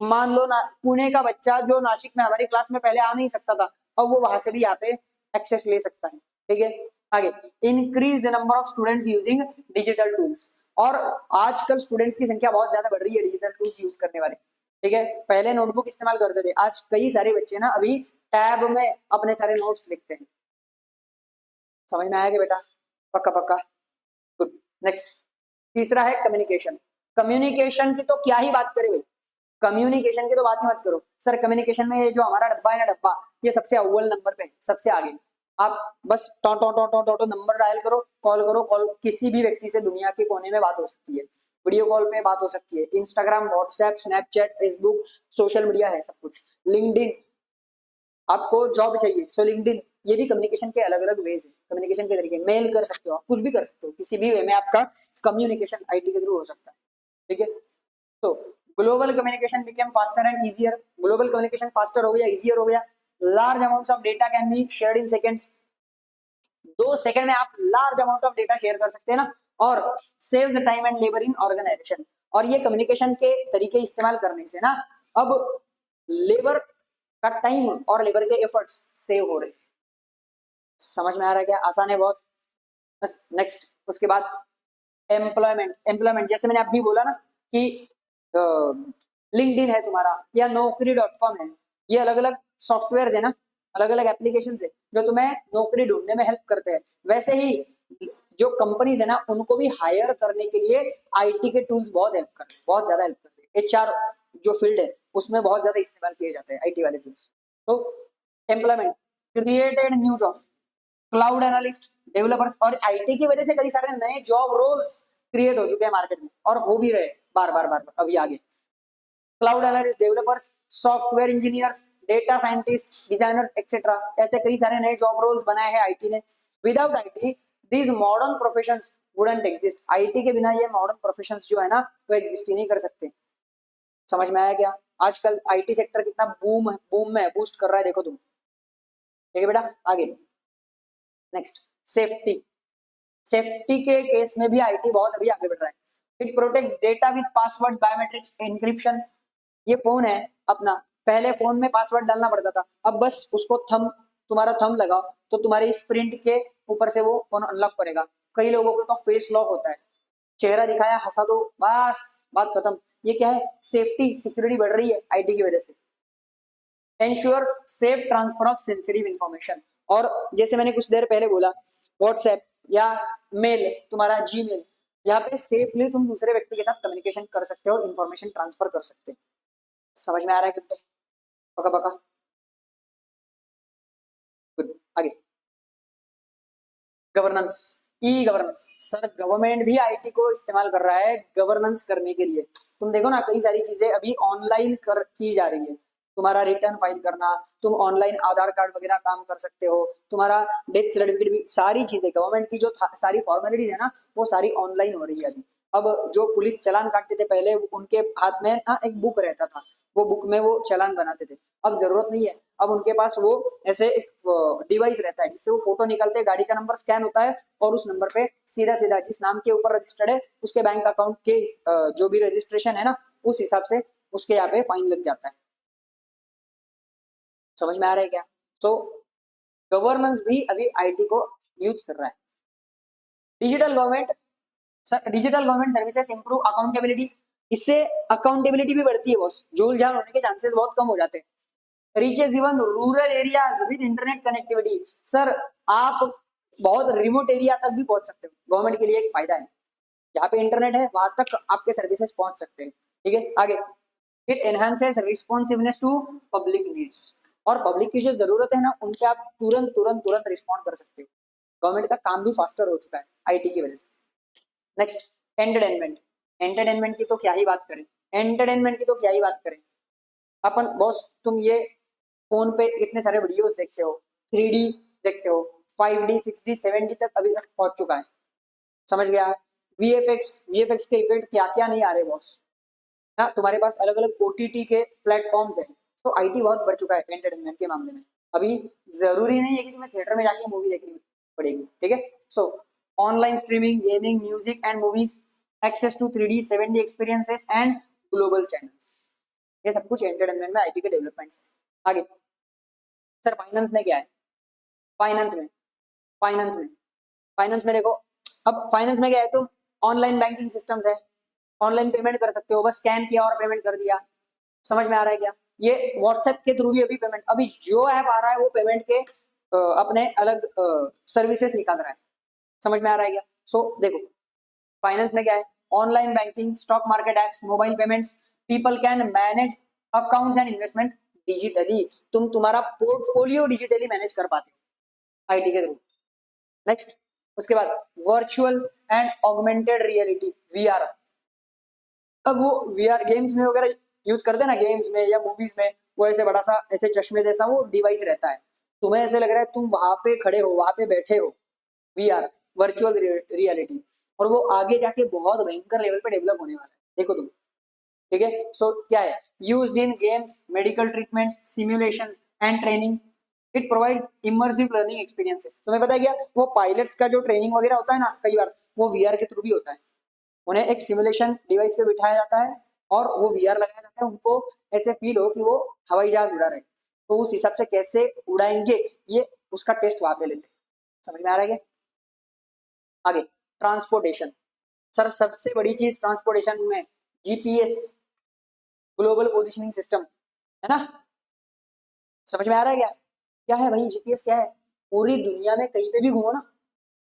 मान लो ना, पुणे का बच्चा जो नासिक में हमारी क्लास में पहले आ नहीं सकता था, अब वो वहां से भी यहाँ पे एक्सेस ले सकता है, ठीक है। आगे, increase number of students using digital tools. और आजकल स्टूडेंट्स की संख्या बहुत ज्यादा बढ़ रही है डिजिटल टूल्स यूज करने वाले, ठीक है। पहले नोटबुक इस्तेमाल करते थे, आज कई सारे बच्चे ना अभी टैब में अपने सारे नोट्स लिखते हैं। समझ में आया कि बेटा? पक्का पक्का, गुड। नेक्स्ट, तीसरा है कम्युनिकेशन। कम्युनिकेशन की तो क्या ही बात करें भाई, कम्युनिकेशन की तो बात ही मत करो। सर कम्युनिकेशन में ये जो हमारा डब्बा है ना, डब्बा, ये सबसे अव्वल नंबर पे, सबसे आगे। आप बस टो टो टो टो टो टो नंबर डायल करो, कॉल किसी भी व्यक्ति से दुनिया के कोने में बात हो सकती है, वीडियो कॉल पे बात हो सकती है। Instagram, WhatsApp, Snapchat, Facebook, social media है सब कुछ। लिंक्डइन, आपको जॉब चाहिए सो लिंक्डइन, ये भी कम्युनिकेशन के अलग अलग वेज है, कम्युनिकेशन के तरीके। मेल कर सकते हो आप, कुछ भी कर सकते हो, किसी भी वे में आपका कम्युनिकेशन आईटी के थ्रू हो सकता है, ठीक है। तो global communication became faster and easier. Global communication faster हो गया, इजियर हो गया। Large amounts of data can be shared in seconds. 2 second में आप large amount of data share कर सकते हैं ना, और saves the time and labour in organisation. और ये कम्युनिकेशन के तरीके इस्तेमाल करने से ना अब लेबर का टाइम और लेबर के एफर्ट्स सेव हो रहे हैं। समझ में आ रहा है क्या? आसान है बहुत। बस नेक्स्ट, उसके बाद एम्प्लॉयमेंट। एम्प्लॉयमेंट जैसे मैंने अभी बोला ना कि लिंक्डइन है तुम्हारा या नौकरी.com है, ये अलग अलग सॉफ्टवेयर है ना, अलग अलग एप्लीकेशन है जो तुम्हें नौकरी ढूंढने में हेल्प करते हैं। वैसे ही जो कंपनीज है ना, उनको भी हायर करने के लिए आईटी के टूल्स बहुत हेल्प करते हैं, बहुत ज्यादा हेल्प करते हैं। एचआर जो फील्ड है उसमें बहुत ज्यादा इस्तेमाल किए जाते हैं आईटी वाले टूल्स। तो employment, created new jobs, cloud analyst, developers, और आईटी की वजह से कई सारे नए जॉब रोल्स क्रिएट हो चुके हैं मार्केट में, और हो भी रहे बार अभी आगे। Cloud analyst, developers, software engineers, data scientist, designers etcetera, ऐसे कई सारे नए जॉब रोल्स बनाए हैं आईटी ने। Without IT these modern professions wouldn't exist. IT के बिना ये मॉडर्न प्रोफेशंस जो है ना, वो एग्जिस्ट ही नहीं कर सकते। समझ में आया क्या? आजकल आईटी सेक्टर कितना बूम में बूस्ट कर रहा है, देखो तुम, ठीक है बेटा। आगे नेक्स्ट, सेफ्टी। सेफ्टी के केस में भी आईटी बहुत अभी आगे बढ़ रहा है। It protects data with password, biometrics, encryption. ये फोन है अपना, पहले फोन में पासवर्ड डालना पड़ता था, अब बस उसको तुम्हारा थंब लगाओ तो तुम्हारे इस प्रिंट के ऊपर से वो फोन अनलॉक करेगा। कई लोगों को तो फेस लॉक होता है, चेहरा दिखाया, हंसा दो, बस बात खत्म। ये क्या है? सेफ्टी, सिक्योरिटी बढ़ रही है आईटी की वजह से। Ensures safe transfer of sensitive information. और जैसे मैंने कुछ देर पहले बोला, व्हाट्सएप या मेल, तुम्हारा जीमेल, यहाँ पे सेफली तुम दूसरे व्यक्ति के साथ कम्युनिकेशन कर सकते हो, इंफॉर्मेशन ट्रांसफर कर सकते हो। समझ में आ रहा है कि पका पका? गुड। आगे, governance, e governance. Sir government भी आईटी को इस्तेमाल कर रहा है गवर्नेंस करने के लिए। तुम देखो ना, कई सारी चीजें अभी ऑनलाइन कर की जा रही है। तुम्हारा रिटर्न फाइल करना, तुम ऑनलाइन आधार कार्ड वगैरह काम कर सकते हो, तुम्हारा डेथ सर्टिफिकेट भी, सारी चीजें गवर्नमेंट की जो सारी फॉर्मेलिटीज है ना, वो सारी ऑनलाइन हो रही है अभी। अब जो पुलिस चालान काटते थे पहले, उनके हाथ में ना एक बुक रहता था, वो बुक में वो चालान बनाते थे। अब जरूरत नहीं है, अब उनके पास वो ऐसे एक डिवाइस रहता है जिससे वो फोटो निकलते हैं, गाड़ी का नंबर स्कैन होता है और उस नंबर पे सीधा सीधा जिस नाम के ऊपर रजिस्टर्ड है उसके बैंक अकाउंट के जो भी रजिस्ट्रेशन है ना, उस हिसाब से उसके यहाँ पे फाइन लग जाता है। समझ में आ रहा है क्या? तो गवर्नेंस भी अभी आईटी को यूज कर रहा है। Digital government, digital government services improve accountability. इससे अकाउंटेबिलिटी भी बढ़ती है बॉस, झोल झाल होने के चांसेस बहुत कम हो जाते हैं। Reaches even rural areas with internet connectivity. Sir आप बहुत रिमोट एरिया तक भी पहुंच सकते हो, गवर्नमेंट के लिए एक फायदा है। जहाँ पे इंटरनेट है वहां तक आपके सर्विसेज पहुंच सकते हैं। ठीक है, आगे, it enhances responsiveness to public needs. और पब्लिक की जो जरूरत है ना, उनके आप तुरंत तुरंत तुरंत रिस्पॉन्ड कर सकते हो। गवर्नमेंट का काम भी फास्टर हो चुका है आईटी की वजह से। Next, entertainment. एंटरटेनमेंट की तो क्या ही बात करें, एंटरटेनमेंट की तो क्या ही बात करें अपन बॉस। तुम ये फोन पे इतने सारे वीडियोस देखते हो, 3D देखते हो, 5D 6D 7D तक अभी तक पहुंच चुका है। समझ गया? वीएफएक्स के इफेक्ट क्या क्या नहीं आ रहे बॉस। हाँ, तुम्हारे पास अलग अलग ओटीटी के प्लेटफॉर्म्स हैं। तो आईटी बहुत बढ़ चुका है एंटरटेनमेंट के मामले में। अभी जरूरी नहीं है कि तुम्हें थिएटर में जाके मूवी देखनी पड़ेगी। ठीक है, so online streaming, gaming, music and movies, access to 3D 7D experiences and global channels, ये सब कुछ एंटरटेनमेंट में आईटी के डेवलपमेंट्स। आगे, सर फाइनेंस में क्या है? फाइनेंस में फाइनेंस में फाइनेंस में देखो, अब फाइनेंस में क्या है, तुम ऑनलाइन बैंकिंग सिस्टम्स है, ऑनलाइन पेमेंट कर सकते हो, बस स्कैन किया और पेमेंट कर दिया। समझ में आ रहा है क्या? ये व्हाट्सएप के थ्रू भी अभी पेमेंट, अभी जो ऐप आ रहा है वो पेमेंट के अपने अलग सर्विसेज निकाल रहा है। समझ में आ रहा है क्या? सो देखो, फाइनेंस में क्या है, online banking, stock market apps, mobile payments, people can manage accounts and investments digitally. तुम तुम्हारा पोर्टफोलियो डिजिटली मैनेज कर पाते हो आईटी के थ्रू। नेक्स्ट, उसके बाद virtual and augmented reality, VR. अब वो वीआर गेम्स में वगैरह यूज करते हैं ना, गेम्स में या मूवीज में, वो ऐसे बड़ा सा ऐसे चश्मे जैसा वो डिवाइस रहता है। तुम्हें ऐसे लग रहा है तुम वहां पे खड़े हो, वहां पे बैठे हो। VR, virtual reality. और वो आगे जाके बहुत भयंकर लेवल पे डेवलप होने वाला है, देखो तुम। ठीक है, सो क्या है, used in games, medical treatments, simulations and training. It provides immersive learning experiences. तुम्हें पता है क्या, वो पायलट्स का जो ट्रेनिंग वगैरह होता है ना, कई बार वो वीआर के थ्रू भी होता है। उन्हें एक सिमुलेशन डिवाइस पे बिठाया जाता है और वो वीआर लगाया जाता है, उनको ऐसे फील हो कि वो हवाई जहाज उड़ा रहे, तो उस हिसाब से कैसे उड़ाएंगे ये उसका टेस्ट वहां पे लेते हैं। समझ में आ रहा है? आगे, ट्रांसपोर्टेशन। सर सबसे बड़ी चीज ट्रांसपोर्टेशन में जीपीएस, ग्लोबल पोजिशनिंग सिस्टम, है ना? समझ में आ रहा है क्या? क्या है भाई जीपीएस, क्या है? पूरी दुनिया में कहीं पे भी घूमो ना,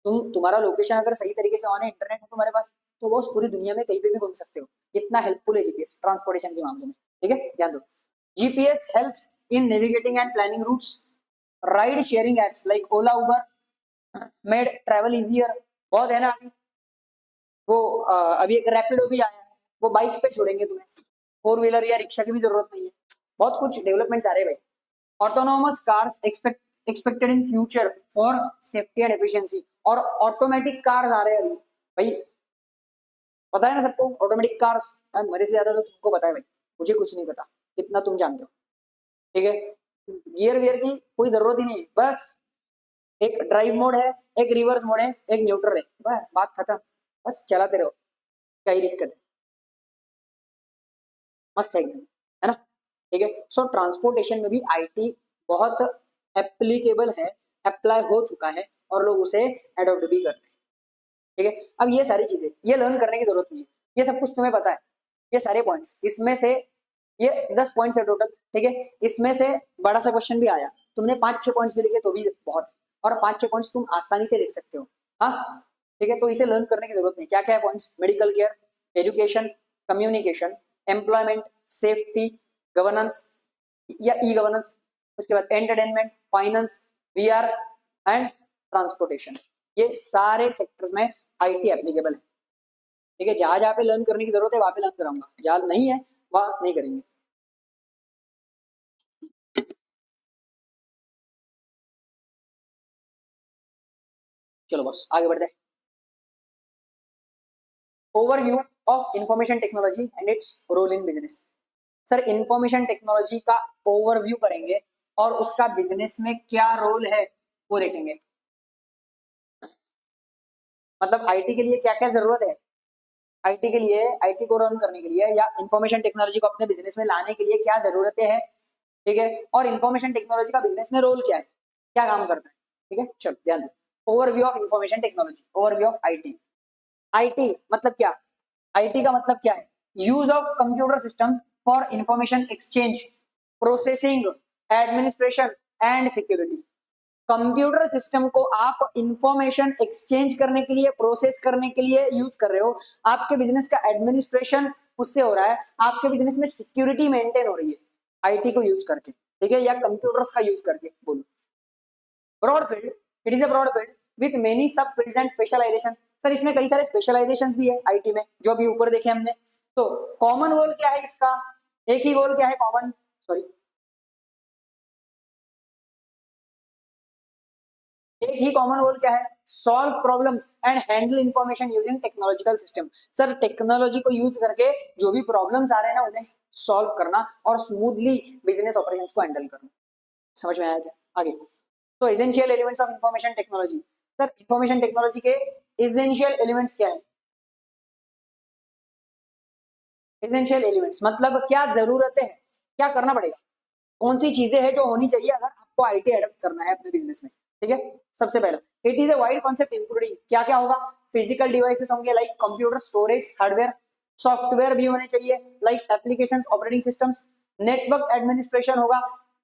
तुम्हारा लोकेशन अगर सही तरीके से ऑन है, इंटरनेट है तुम्हारे पास, तो वो पूरी दुनिया में कहीं पे भी घूम सकते हो। इतना हेल्पफुल है जीपीएस ट्रांसपोर्टेशन के मामले में। ठीक है, ध्यान दो। GPS helps in navigating and planning routes. Ride sharing apps like Ola, Uber made travel easier. बहुत है ना अभी, वो अभी एक रैपिडो भी आया है, वो बाइक पे छोड़ेंगे तुम्हें, फोर व्हीलर या रिक्शा की भी जरूरत नहीं है। बहुत कुछ डेवलपमेंट्स आ रहे हैं भाई। Autonomous cars expected in future for safety and efficiency. और ऑटोमेटिक कार्स आ रहे हैं अभी भाई, पता है ना सबको ऑटोमेटिक कार्स। मेरे से ज्यादा तो तुमको पता है भाई, मुझे कुछ नहीं पता, इतना तुम जानते हो। ठीक है, गियर वियर की कोई जरूरत ही नहीं है, बस एक ड्राइव मोड है, एक रिवर्स मोड है, एक न्यूट्रल है, बस बात खत्म। बस चलाते रहो, क्या ही दिक्कत है, मस्त है एकदम, है ना? ठीक है, सो ट्रांसपोर्टेशन में भी आईटी बहुत एप्लीकेबल है, अप्लाई हो चुका है और लोग उसे एडॉप्ट भी कर रहे हैं। ठीक है, अब ये सारी चीजें ये लर्न करने की जरूरत नहीं है, ये सब कुछ तुम्हें पता है, ये सारे पॉइंट्स इसमें से ये 10 पॉइंट्स है टोटल, ठीक है। इसमें से बड़ा सा क्वेश्चन भी आया, तुमने 5-6 पॉइंट्स भी लिखे तो भी बहुत है, और 5-6 पॉइंट्स तुम आसानी से लिख सकते हो। हाँ ठीक है, तो इसे लर्न करने की जरूरत नहीं। क्या क्या है points? Medical care, education, communication, employment, safety, governance या ई गवर्नेंस, उसके बाद entertainment, finance, VR and transportation. ये सारे सेक्टर्स में आईटी एप्लीकेबल है, ठीक है। जहां जहां पे लर्न करने की जरूरत है वहां पे लर्न कराऊंगा, जहां नहीं है वहां नहीं करेंगे। चलो बस आगे बढ़ते हैं। Overview of information technology and its role in business. Sir information technology का ओवरव्यू करेंगे और उसका बिजनेस में क्या रोल है वो देखेंगे। मतलब आईटी के लिए क्या क्या जरूरत है, आईटी के लिए, आईटी को रन करने के लिए या इंफॉर्मेशन टेक्नोलॉजी को अपने बिजनेस में लाने के लिए क्या जरूरतें हैं, ठीक है। और इंफॉर्मेशन टेक्नोलॉजी का बिजनेस में रोल क्या है, क्या काम करता है, ठीक है। चलो ध्यान दो। Overview of information technology, overview of IT. IT मतलब क्या? आईटी का मतलब क्या है? Use of computer systems for information exchange, processing, administration and security. Computer system को आप इंफॉर्मेशन एक्सचेंज करने के लिए, प्रोसेस करने के लिए यूज कर रहे हो। आपके बिजनेस का एडमिनिस्ट्रेशन उससे हो रहा है, आपके बिजनेस में सिक्योरिटी मेंटेन हो रही है आईटी को यूज करके, ठीक है, या कंप्यूटर्स का यूज करके बोलो। Broad field, it is a broad field with many sub fields and specialization. Sir इसमें कई सारे स्पेशलाइजेशन भी है आईटी में, जो अभी ऊपर देखे हमने। तो कॉमन गोल क्या है इसका? एक ही गोल क्या है कॉमन? सॉरी, एक ही कॉमन गोल क्या है? Solve problems and handle information using technological system. Sir technology को यूज करके जो भी प्रॉब्लम्स आ रहे हैं ना उन्हें सॉल्व करना और स्मूथली बिजनेस ऑपरेशंस को हैंडल करना। समझ में आया क्या? आगे, तो essential elements of information technology. Sir information technology के एसेंशियल एलिमेंट्स क्या है? एसेंशियल एलिमेंट्स मतलब क्या जरूरतें हैं, क्या करना पड़ेगा, कौन सी चीजें हैं जो होनी चाहिए अगर आपको आईटी एडप्ट करना है अपने बिजनेस में, ठीक है। सबसे पहला, it is a wide concept including, क्या क्या होगा? फिजिकल डिवाइसेस होंगे like computer, storage, hardware, software भी होने चाहिए like applications, operating systems, network administration होगा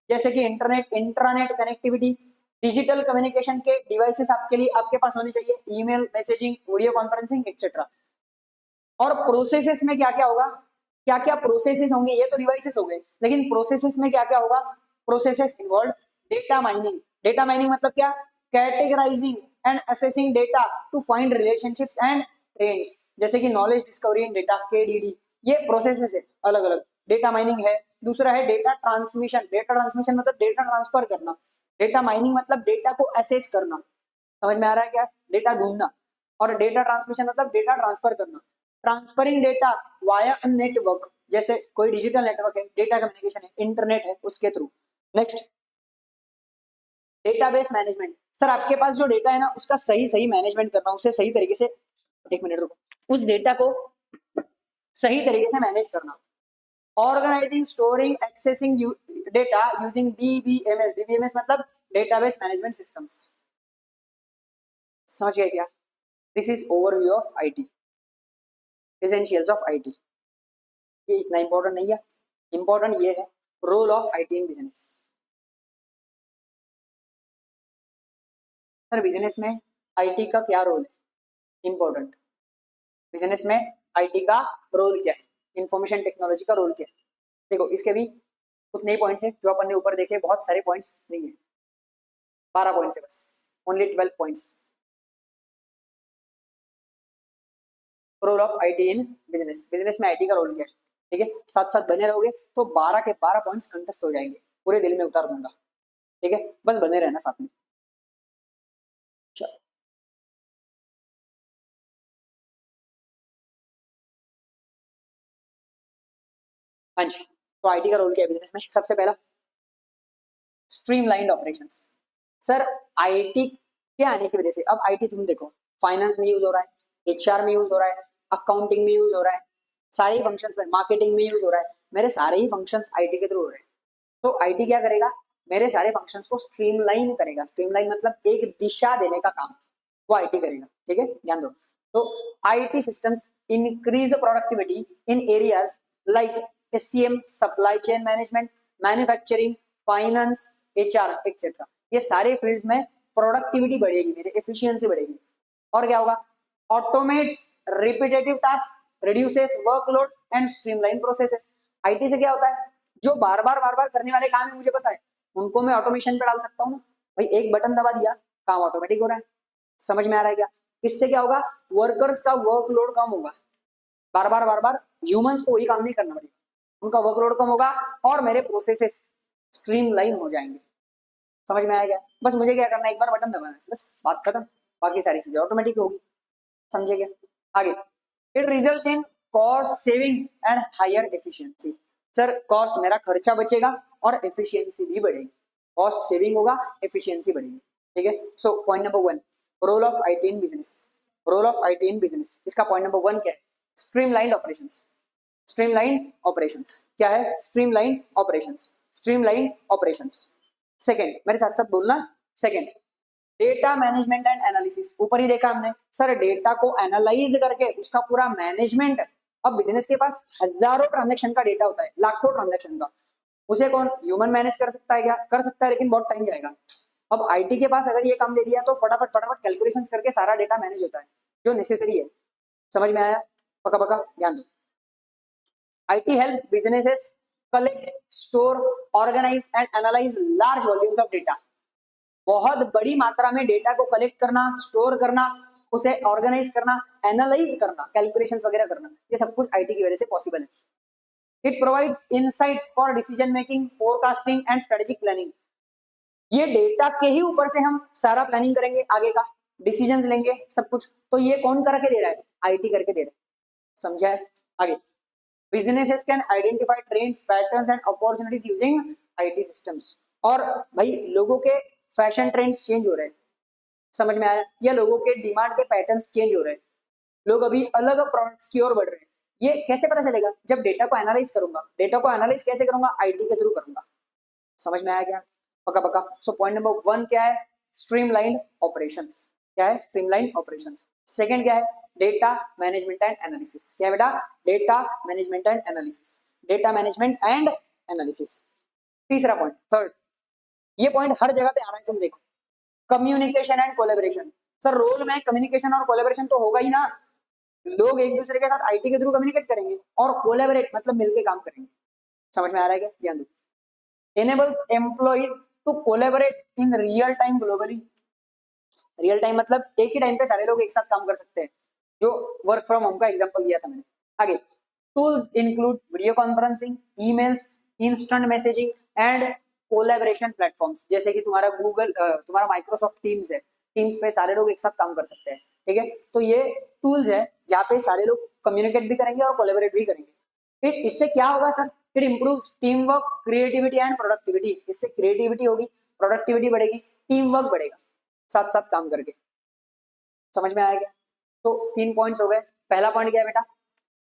जैसे कि internet, intranet connectivity, digital communication के डिवाइसेस आपके लिए आपके पास होने चाहिए, email, messaging, video conferencing etcetera. और प्रोसेसेस में क्या क्या होगा, क्या क्या प्रोसेसेस होंगे, ये तो डिवाइसेस हो गए, लेकिन प्रोसेसेस में क्या क्या होगा? Processes involve data mining. Data mining मतलब क्या? Categorizing and assessing data to find relationships and trends, जैसे कि knowledge discovery in data, KDD. ये प्रोसेसेस है अलग अलग, डेटा माइनिंग है। दूसरा है डेटा ट्रांसमिशन। डेटा ट्रांसमिशन मतलब डेटा ट्रांसफर करना। डेटा माइनिंग मतलब डेटा को असेस करना। समझ में आ रहा है क्या? डेटा ढूंढना। और डेटा ट्रांसमिशन मतलब डेटा ट्रांसफर करना। Transferring data via a network, जैसे कोई डिजिटल नेटवर्क है, डेटा कम्युनिकेशन है, इंटरनेट है, उसके through. Next, database management. Sir आपके पास जो डेटा है ना उसका सही सही मैनेजमेंट करना, उसे सही तरीके से, एक मिनट रुको, उस डेटा को सही तरीके से मैनेज करना। Organizing, storing, accessing data using DBMS. DBMS मतलब डेटाबेस मैनेजमेंट सिस्टम्स। समझ गए क्या? This is overview of IT, essentials of IT. ये इतना इंपॉर्टेंट नहीं है, इंपॉर्टेंट ये है role of IT in business. Sir business में आईटी का क्या रोल है? इंपॉर्टेंट, बिजनेस में आईटी का रोल क्या है, इंफॉर्मेशन टेक्नोलॉजी का रोल क्या है? देखो इसके भी उतने ही पॉइंट्स हैं जो अपन ने ऊपर देखे, बहुत सारे पॉइंट्स नहीं है, 12 पॉइंट्स है बस, only 12 points. Role of IT in business, business में आईटी का रोल क्या है, ठीक है। साथ साथ बने रहोगे तो 12 के 12 पॉइंट्स कंटेस्ट हो जाएंगे, पूरे दिल में उतार दूंगा, ठीक है। बस बने रहना साथ में। चलो, हाँ जी, तो आईटी का रोल क्या है बिजनेस में? सबसे पहला, स्ट्रीमलाइंड ऑपरेशंस। सर आईटी के आने की वजह से अब आईटी तुम देखो, फाइनेंस में यूज हो रहा है, एचआर में यूज हो रहा है, अकाउंटिंग में यूज हो रहा है, सारे ही फंक्शंस में, मार्केटिंग में यूज हो रहा है, मेरे सारे ही फंक्शंस आईटी के थ्रू हो रहे हैं। तो आईटी क्या करेगा? मेरे सारे फंक्शंस को स्ट्रीमलाइन करेगा। स्ट्रीमलाइन मतलब एक दिशा देने का काम, वो आईटी करेगा, ठीक है, ध्यान दो। तो IT systems increase productivity in areas like SCM, supply chain management, manufacturing, finance, HR etcetera, ये सारे फील्ड्स में प्रोडक्टिविटी बढ़ेगी, मेरी एफिशिएंसी बढ़ेगी। और क्या होगा, automates repetitive task, reduces workload and streamline processes. IT से क्या होता है, जो बार बार करने वाले काम है मुझे पता है, उनको मैं ऑटोमेशन पे डाल सकता हूँ ना भाई, एक बटन दबा दिया काम ऑटोमेटिक हो रहा है। समझ में आ रहा है क्या? इससे क्या होगा, वर्कर्स का वर्कलोड कम होगा, बार बार ह्यूमंस को वही काम नहीं करना पड़ेगा, उनका वर्कलोड कम होगा और मेरे प्रोसेसेस स्ट्रीमलाइन हो जाएंगे। समझ में आएगा? बस मुझे क्या करना है, एक बार बटन दबाना है, बस बात खत्म, बाकी सारी चीजें ऑटोमेटिक होगी। समझे क्या? आगे, it results in cost saving and higher efficiency. Sir cost, मेरा खर्चा बचेगा और एफिशिएंसी भी बढ़ेगी, कॉस्ट सेविंग होगा, एफिशिएंसी बढ़ेगी। ठीक है, so point number 1, role of IT in business. Role of IT in business, इसका पॉइंट नंबर 1 क्या है, स्ट्रीमलाइन ऑपरेशंस। स्ट्रीमलाइन ऑपरेशंस क्या है, streamline operations, streamline operations. Second, मेरे साथ साथ बोलना, second data management and analysis. ऊपर ही देखा हमने सर, डेटा को एनालाइज करके उसका पूरा मैनेजमेंट। अब बिजनेस के पास हजारों ट्रांजेक्शन का डेटा होता है, लाखों ट्रांजेक्शन का, उसे कौन ह्यूमन मैनेज कर सकता है? क्या कर सकता है, लेकिन बहुत टाइम जाएगा। अब आईटी के पास अगर ये काम दे दिया तो फटाफट फटाफट कैलकुलेशंस करके सारा डेटा मैनेज होता है जो नेसेसरी है। समझ में आया? पक्का पक्का ध्यान दो। IT help businesses collect, store, organize and analyze large volumes of data. बहुत बड़ी मात्रा में डेटा को कलेक्ट करना, स्टोर करना, उसे ऑर्गेनाइज करना, एनालाइज करना, कैलकुलेशंस वगैरह करना, ये सब कुछ आईटी की वजह से पॉसिबल है। It provides insights for decision making, forecasting and strategic planning. ये डेटा के ही ऊपर से हम सारा प्लानिंग करेंगे, आगे का डिसीजंस लेंगे, सब कुछ। तो ये कौन करके दे रहा है? आईटी करके दे रहा है। समझा है? आगे, businesses can identify trends, patterns and opportunities using IT systems। और भाई लोगों के फैशन ट्रेंड्स चेंज हो रहे हैं, समझ में आया? या लोगों के डिमांड के पैटर्न्स चेंज हो रहे हैं, लोग अभी अलग प्रोडक्ट्स की ओर बढ़ रहे हैं। ये कैसे पता चलेगा? जब डेटा को एनालाइज करूंगा। डेटा को एनालाइज कैसे करूंगा? आईटी के थ्रू करूंगा। समझ में आया क्या? पक्का पक्का। सो पॉइंट नंबर 1 क्या है, स्ट्रीमलाइंड ऑपरेशंस। क्या है? Streamlined operations. सेकंड क्या है, डेटा मैनेजमेंट एंड एनालिसिस। क्या है बेटा? Data management and analysis, data management and analysis. तीसरा पॉइंट, थर्ड, ये पॉइंट हर जगह पे आ रहा है, तुम देखो, communication and collaboration. Sir role में कम्युनिकेशन और कोलेबोरेशन तो होगा ही ना, लोग एक दूसरे के साथ आईटी के थ्रू कम्युनिकेट करेंगे और कोलेबोरेट मतलब मिलके काम करेंगे। समझ में आ रहा है क्या? ध्यान दो। enables employees to collaborate in real time globally। Real time मतलब एक ही टाइम पे सारे लोग एक साथ काम कर सकते हैं, जो वर्क फ्रॉम होम का एग्जांपल दिया था मैंने। आगे, tools include video conferencing, emails, instant messaging and collaboration platforms. जैसे कि तुम्हारा गूगल, तुम्हारा माइक्रोसॉफ्ट टीम्स है, टीम्स पे सारे लोग एक साथ काम कर सकते हैं। ठीक है, तो ये टूल्स है जहाँ पे सारे लोग कम्युनिकेट भी करेंगे और कोलैबोरेट भी करेंगे। इससे क्या होगा sir? It improves team work, creativity and productivity. इससे क्रिएटिविटी होगी, प्रोडक्टिविटी बढ़ेगी, टीम वर्क बढ़ेगा, साथ साथ काम करके। समझ में आएगा? तो 3 पॉइंट्स हो गए। पहला पॉइंट क्या है बेटा?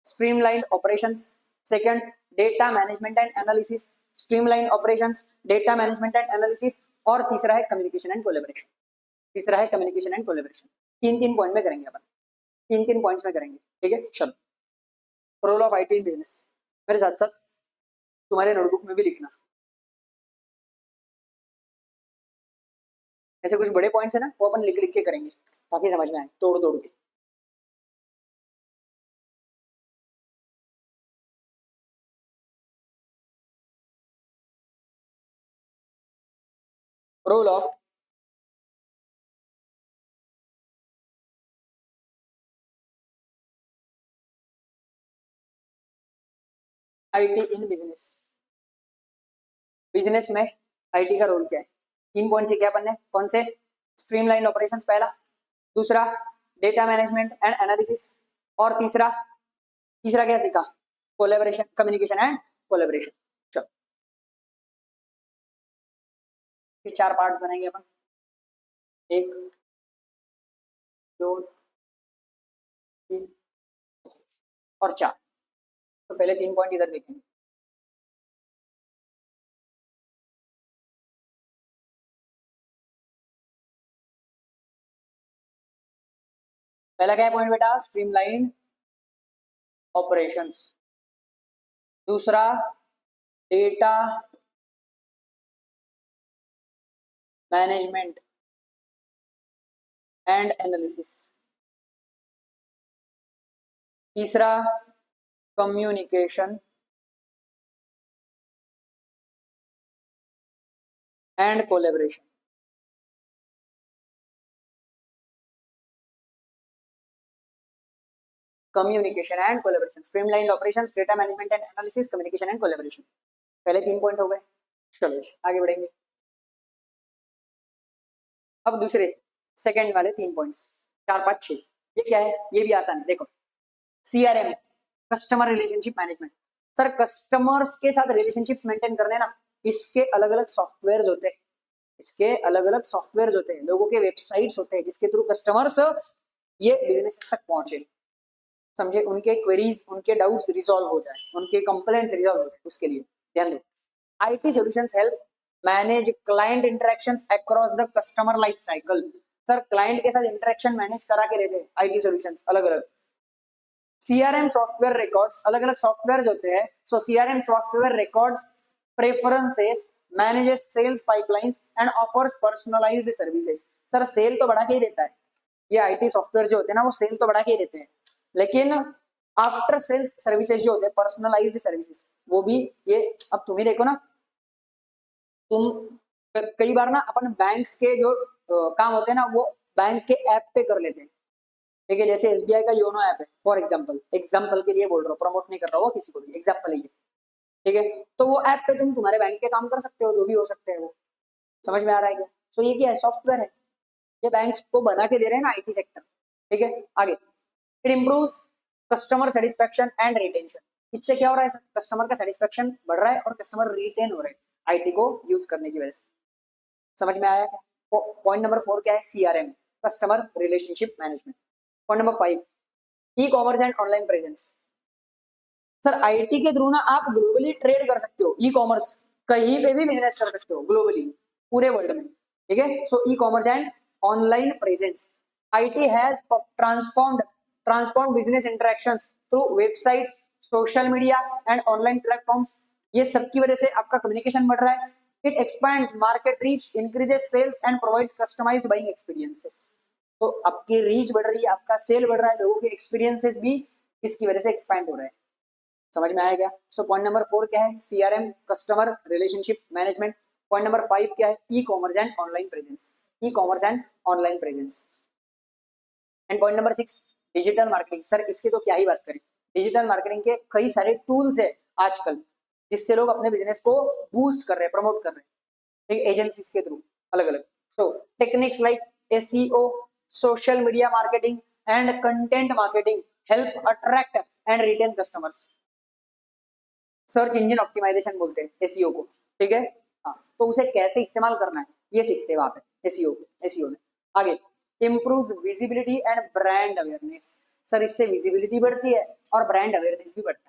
Streamline operations. Second, data management and analysis, streamline operations, data management and analysis. और तीसरा है कम्युनिकेशन एंड कोलैबोरेशन। तीसरा है कम्युनिकेशन एंड कोलैबोरेशन। 3 पॉइंट में करेंगे अपन, 3 पॉइंट्स में करेंगे। ठीक है, चलो। Role of IT in business, मेरे साथ साथ तुम्हारे नोटबुक में भी लिखना। ऐसे कुछ बड़े पॉइंट्स है ना, वो अपन लिख लिख के करेंगे ताकि समझ में आए, तोड़ तोड़ के। Role of IT in business. Business में आईटी का रोल क्या है? 3 पॉइंट से क्या बनने, कौन से? स्ट्रीमलाइन ऑपरेशंस पहला, दूसरा डेटा मैनेजमेंट एंड एनालिसिस, और तीसरा, तीसरा क्या सीखा? Collaboration, communication and collaboration. चलो, फिर 4 पार्ट्स बनाएंगे अपन, 1, 2, 3 और 4। तो पहले 3 पॉइंट इधर देखेंगे। पहला क्या है पॉइंट बेटा? Streamline operations. दूसरा डेटा मैनेजमेंट एंड एनालिसिस, तीसरा communication and collaboration. Communication and collaboration, streamlined operations, data management and analysis, communication and collaboration. पहले 3 पॉइंट हो गए। चलो आगे बढ़ेंगे। अब दूसरे सेकंड वाले 3 पॉइंट्स, 4 5 6, ये क्या है? ये भी आसान है, देखो। CRM, customer relationship management. Sir customers के साथ रिलेशनशिप्स मेंटेन करने ना, इसके अलग अलग सॉफ्टवेयर होते हैं, इसके अलग अलग सॉफ्टवेयर होते हैं, लोगों के वेबसाइट्स होते हैं जिसके थ्रू कस्टमर्स ये बिजनेस तक पहुंचे, समझे, उनके क्वेरीज, उनके डाउट्स रिजॉल्व हो जाए, उनके कंप्लेंट्स रिजॉल्व हो जाए, उसके लिए ध्यान दो। IT solutions help manage client interactions across the customer life cycle. Sir client के साथ इंटरेक्शन मैनेज करा के देते हैं आईटी सॉल्यूशंस अलग अलग। सीआरएम सॉफ्टवेयर रिकॉर्ड्स, अलग अलग सॉफ्टवेयर होते हैं, so CRM software records preferences, manages sales pipelines and offers personalised services. Sir sale तो बढ़ा के ही देता है, ये आईटी सॉफ्टवेयर जो होते हैं ना वो सेल तो बढ़ा के ही देते हैं, लेकिन आफ्टर सेल्स सर्विसेज जो होते हैं, पर्सनलाइज्ड सर्विसेज, वो भी ये। अब तुम ही देखो ना, तुम कई बार ना अपन बैंक्स के जो काम होते हैं ना वो बैंक के ऐप पे कर लेते हैं, ठीक है, जैसे एसबीआई का योनो ऐप है फॉर एग्जांपल, एग्जांपल के लिए बोल रहा हूँ, प्रमोट नहीं कर रहा हूँ किसी को भी, एग्जांपल है ये, ठीक है। तो वो ऐप पे तुम तुम्हारे बैंक के काम कर सकते हो, जो भी हो सकते हैं वो, समझ में आ रहा है क्या? तो ये क्या है? सॉफ्टवेयर है, ये बैंक को बना के दे रहे हैं ना आईटी सेक्टर, ठीक है। आगे, it improves customer satisfaction and retention. इससे क्या हो रहा है? कस्टमर का सेटिस्फेक्शन बढ़ रहा है और कस्टमर रिटेन हो रहे हैं आईटी को यूज करने की वजह से। समझ में आया क्या? पॉइंट नंबर 4 क्या है? CRM, customer relationship management. Point number 5, E commerce and online presence. Sir IT के थ्रू ना आप ग्लोबली ट्रेड कर सकते हो, ई कॉमर्स, कहीं पे भी बिजनेस कर सकते हो ग्लोबली, पूरे वर्ल्ड में, ठीक है। So e commerce and online presence, IT has transformed business interactions through websites, social media and online platforms. ये सब की वजह से आपका कम्युनिकेशन बढ़ रहा है। It expands market reach, increases sales and provides customized buying experiences. तो आपकी रीच बढ़ रही है, आपका सेल बढ़ रहा है, लोगों के एक्सपीरियंसेस भी इसकी वजह से एक्सपैंड हो रहे हैं। समझ में आया क्या? सो पॉइंट नंबर 4 क्या है? CRM, customer relationship management. Point number 5 क्या है? ई commerce and online presence, E commerce and online presence. And point number 6, digital marketing. Sir इसकी तो क्या ही बात करें, डिजिटल मार्केटिंग के कई सारे टूल्स है आजकल जिससे लोग अपने बिजनेस को बूस्ट कर रहे हैं, प्रमोट कर रहे हैं, ठीक, एजेंसीज के थ्रू अलग अलग। So techniques like SEO, social media marketing and content marketing help attract and retain customers. Search engine optimisation बोलते हैं एसईओ को, ठीक है। हाँ, तो उसे कैसे इस्तेमाल करना है ये सीखते हैं वहां पे एसईओ में। आगे, improve visibility and brand awareness. Sir इससे विजिबिलिटी बढ़ती है और ब्रांड अवेयरनेस भी बढ़ता है।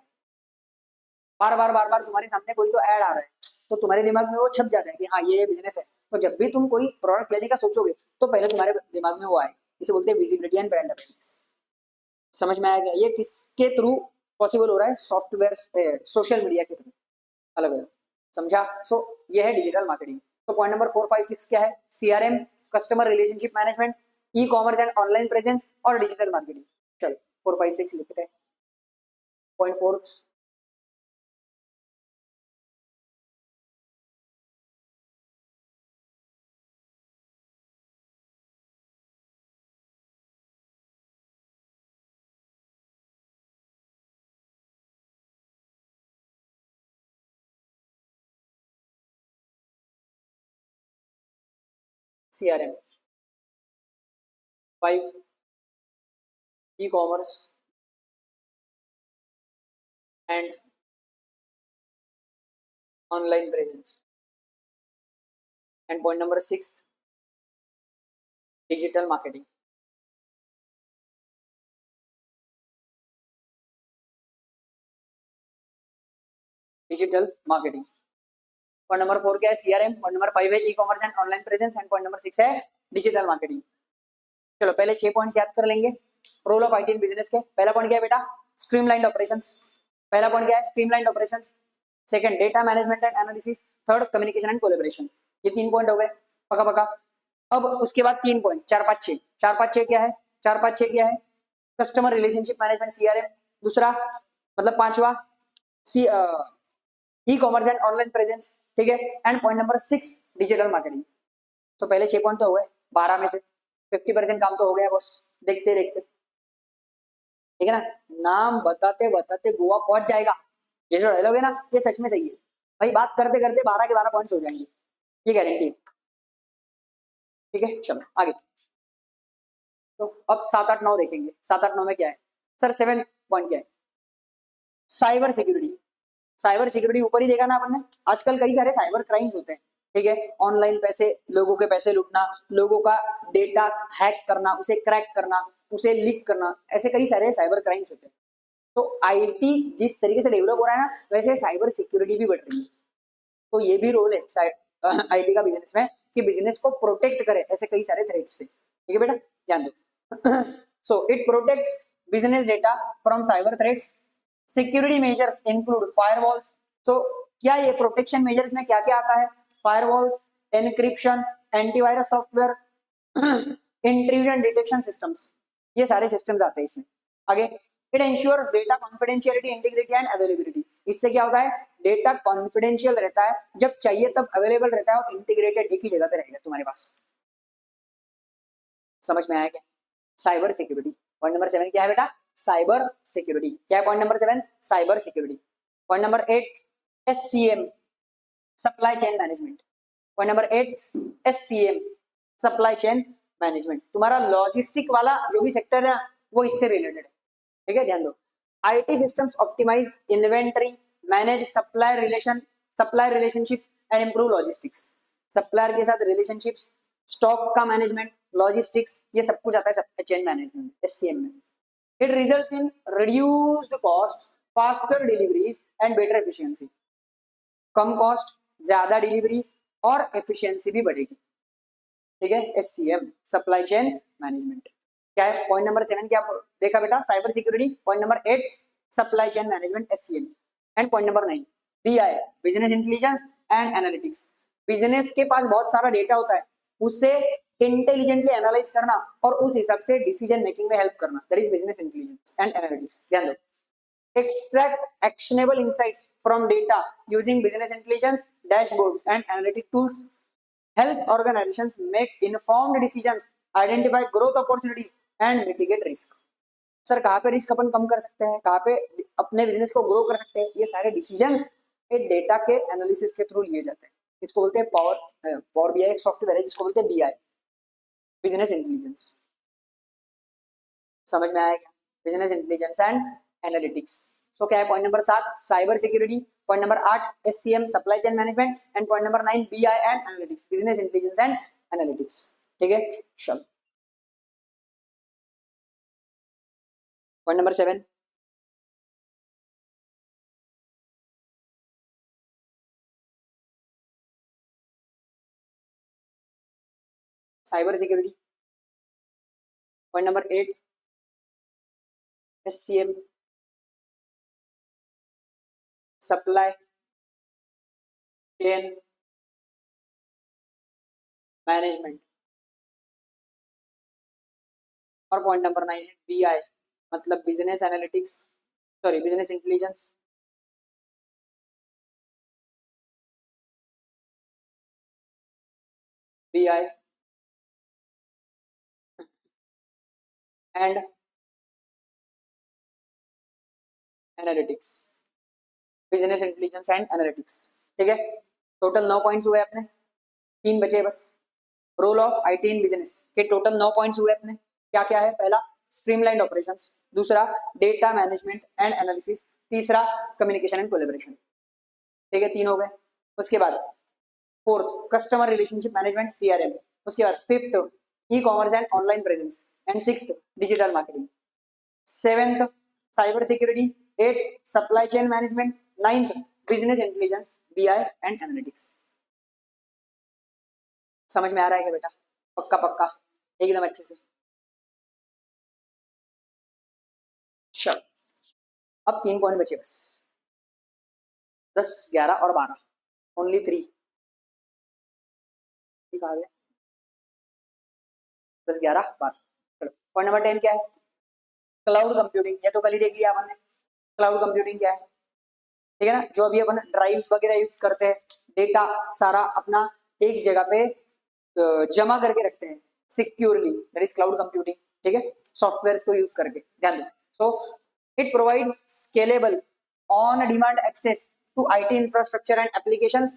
बार बार तुम्हारे सामने कोई तो ऐड आ रहा है तो तुम्हारे दिमाग में वो छप जाता है कि हाँ ये बिजनेस है, तो जब भी तुम कोई प्रोडक्ट लेने का सोचोगे तो पहले तुम्हारे दिमाग में वो आए, इसे बोलते हैं विजिबिलिटी एंड ब्रांड अवेयरनेस। समझ में आया क्या? ये किसके थ्रू पॉसिबल हो रहा है? सॉफ्टवेयर, सोशल मीडिया के थ्रू, अलग अलग, समझा। सो ये है डिजिटल मार्केटिंग। तो पॉइंट नंबर 4 5 6 क्या है? CRM, customer relationship management, E commerce and online presence और डिजिटल मार्केटिंग। चलो 4 5 6 लिखते हैं। Point 4, CRM, 5 E commerce and online presence. And point number 6, digital marketing. Digital marketing. Point number 4 क्या है? CRM. Point number 5 है ई commerce and online presence and point number 6 है digital marketing. चलो पहले 6 पॉइंट्स याद कर लेंगे role of IT in business के। पहला पॉइंट क्या है बेटा? स्ट्रीमलाइंड ऑपरेशंस, पहला पॉइंट क्या है, streamlined operations, second data management and analysis, third communication and collaboration. ये 3 पॉइंट हो गए, पक्का पक्का। अब उसके बाद 3 पॉइंट, 4 5 6, 4 5 6 क्या है, 4 5 6 क्या है, कस्टमर रिलेशनशिप मैनेजमेंट सीआरएम, दूसरा मतलब पांचवा C e commerce and online presence, ठीक है। And point number 6 digital marketing. तो पहले 6 पॉइंट तो हो गए 12 में से, 50% काम तो हो गया बॉस, देखते देखते, ठीक है ना। नाम बताते बताते गोवा पहुंच जाएगा, ये जो डायलॉग है ना, ये सच में सही है भाई। बात करते करते 12 के 12 पॉइंट्स हो जाएंगे, ये गारंटी है, ठीक है। चलो आगे, तो अब 7 8 9 देखेंगे। 7 8 9 में क्या है सर, 7 पॉइंट क्या है, साइबर सिक्योरिटी। साइबर सिक्योरिटी ऊपर ही देखा ना अपन ने, आजकल कई सारे साइबर क्राइम्स होते हैं, ठीक है। ऑनलाइन पैसे, लोगों के पैसे लूटना, लोगों का डेटा हैक करना, उसे क्रैक करना, उसे लीक करना, ऐसे कई सारे साइबर क्राइम्स होते हैं। तो आईटी जिस तरीके से डेवलप हो रहा है ना, वैसे साइबर सिक्योरिटी भी बढ़ रही है। तो ये भी रोल है आईटी का बिजनेस में, कि बिजनेस को प्रोटेक्ट करे ऐसे कई सारे थ्रेट्स से, ठीक है बेटा, ध्यान दो। So it protects business data from cyber threats. Security measures include firewalls. So क्या ये प्रोटेक्शन मेजर्स में क्या क्या आता है, firewalls, encryption, antivirus software, intrusion detection systems, ये सारे सिस्टम्स आते हैं इसमें। आगे, it ensures data confidentiality, integrity and availability. इससे क्या होता है, डेटा कॉन्फिडेंशियल रहता है, जब चाहिए तब अवेलेबल रहता है, और इंटीग्रेटेड एक ही जगह पे रहेगा तुम्हारे पास। समझ में आया क्या, साइबर सिक्योरिटी। पॉइंट नंबर 7 क्या है बेटा, साइबर सिक्योरिटी। क्या है point number 7, cyber security. Point number 8 SCM, supply chain management. Point number 8 SCM, supply chain management. तुम्हारा लॉजिस्टिक वाला जो भी सेक्टर है वो इससे रिलेटेड है, ठीक है, ध्यान दो। IT systems optimize inventory, manage supply relationship and improve logistics. Supplier के साथ रिलेशनशिप्स, स्टॉक का मैनेजमेंट, लॉजिस्टिक्स, ये सब कुछ आता है सप्लाई चेन मैनेजमेंट एससीएम में। It results in reduced cost, faster deliveries and better efficiency. कम कॉस्ट, ज्यादा डिलीवरी और एफिशिएंसी भी बढ़ेगी, ठीक है। SCM, supply chain management. क्या है पॉइंट नंबर 7 क्या देखा बेटा, cyber security. Point number 8 supply chain management SCM. And point number 9 BI, business intelligence and analytics. Business के पास बहुत सारा डेटा होता है, उससे इंटेलिजेंटली एनालाइज करना और उस हिसाब से डिसीजन मेकिंग में हेल्प करना, that is business intelligence and analytics. ध्यान दो, extracts actionable insights from data using business intelligence dashboards and analytic tools, help organizations make informed decisions, identify growth opportunities and mitigate risk। Sir कहाँ पे risk अपन कम कर सकते हैं, कहाँ पे अपने बिजनेस को ग्रो कर सकते हैं, ये सारे डिसीजंस एक डेटा के एनालिसिस के थ्रू लिए जाते हैं। इसको बोलते हैं पावर बीआई, एक सॉफ्टवेयर है जिसको बोलते हैं बीआई, बिजनेस इंटेलिजेंस। समझ में आया क्या, बिजनेस इंटेलिजेंस एंड एनालिटिक्स। सो क्या है point number 7 cyber security, point number 8 SCM supply chain management and point number 9 BI and analytics, business intelligence and analytics, ठीक है। चलो point number 7 cyber security. Point number 8 SCM supply chain management. और point number 9 है BI, मतलब business analytics, sorry business intelligence BI and analytics, business intelligence and analytics, ठीक है। Total 9 points हुए अपने, 3 बचे बस। Role of IT in business के टोटल 9 पॉइंट्स हुए अपने। क्या क्या है, पहला स्ट्रीमलाइंड ऑपरेशंस, दूसरा डेटा मैनेजमेंट एंड एनालिसिस, तीसरा कम्युनिकेशन एंड कोलैबोरेशन, ठीक है, 3 हो गए। उसके बाद fourth customer relationship management CRM, उसके बाद fifth e commerce and online presence and sixth digital marketing, seventh cyber security, eight supply chain management, ninth business intelligence BI and analytics. समझ में आ रहा है क्या बेटा, पक्का पक्का एकदम अच्छे से। चलो अब 3 पॉइंट बचे बस, 10, 11 और 12, ओनली 3। ठीक आ गया, 10, 11, 12। चलो पॉइंट नंबर 10 क्या है? Cloud computing. ये तो कल ही देख लिया अपन ने, क्लाउड कंप्यूटिंग क्या है, ठीक है ना। जो अभी अपन ड्राइव्स वगैरह यूज करते हैं, डेटा सारा अपना एक जगह पे जमा करके रखते हैं securely, that is cloud computing. ठीक है, सॉफ्टवेयर को यूज करके, ध्यान दो। So it provides scalable on demand access to IT infrastructure and applications,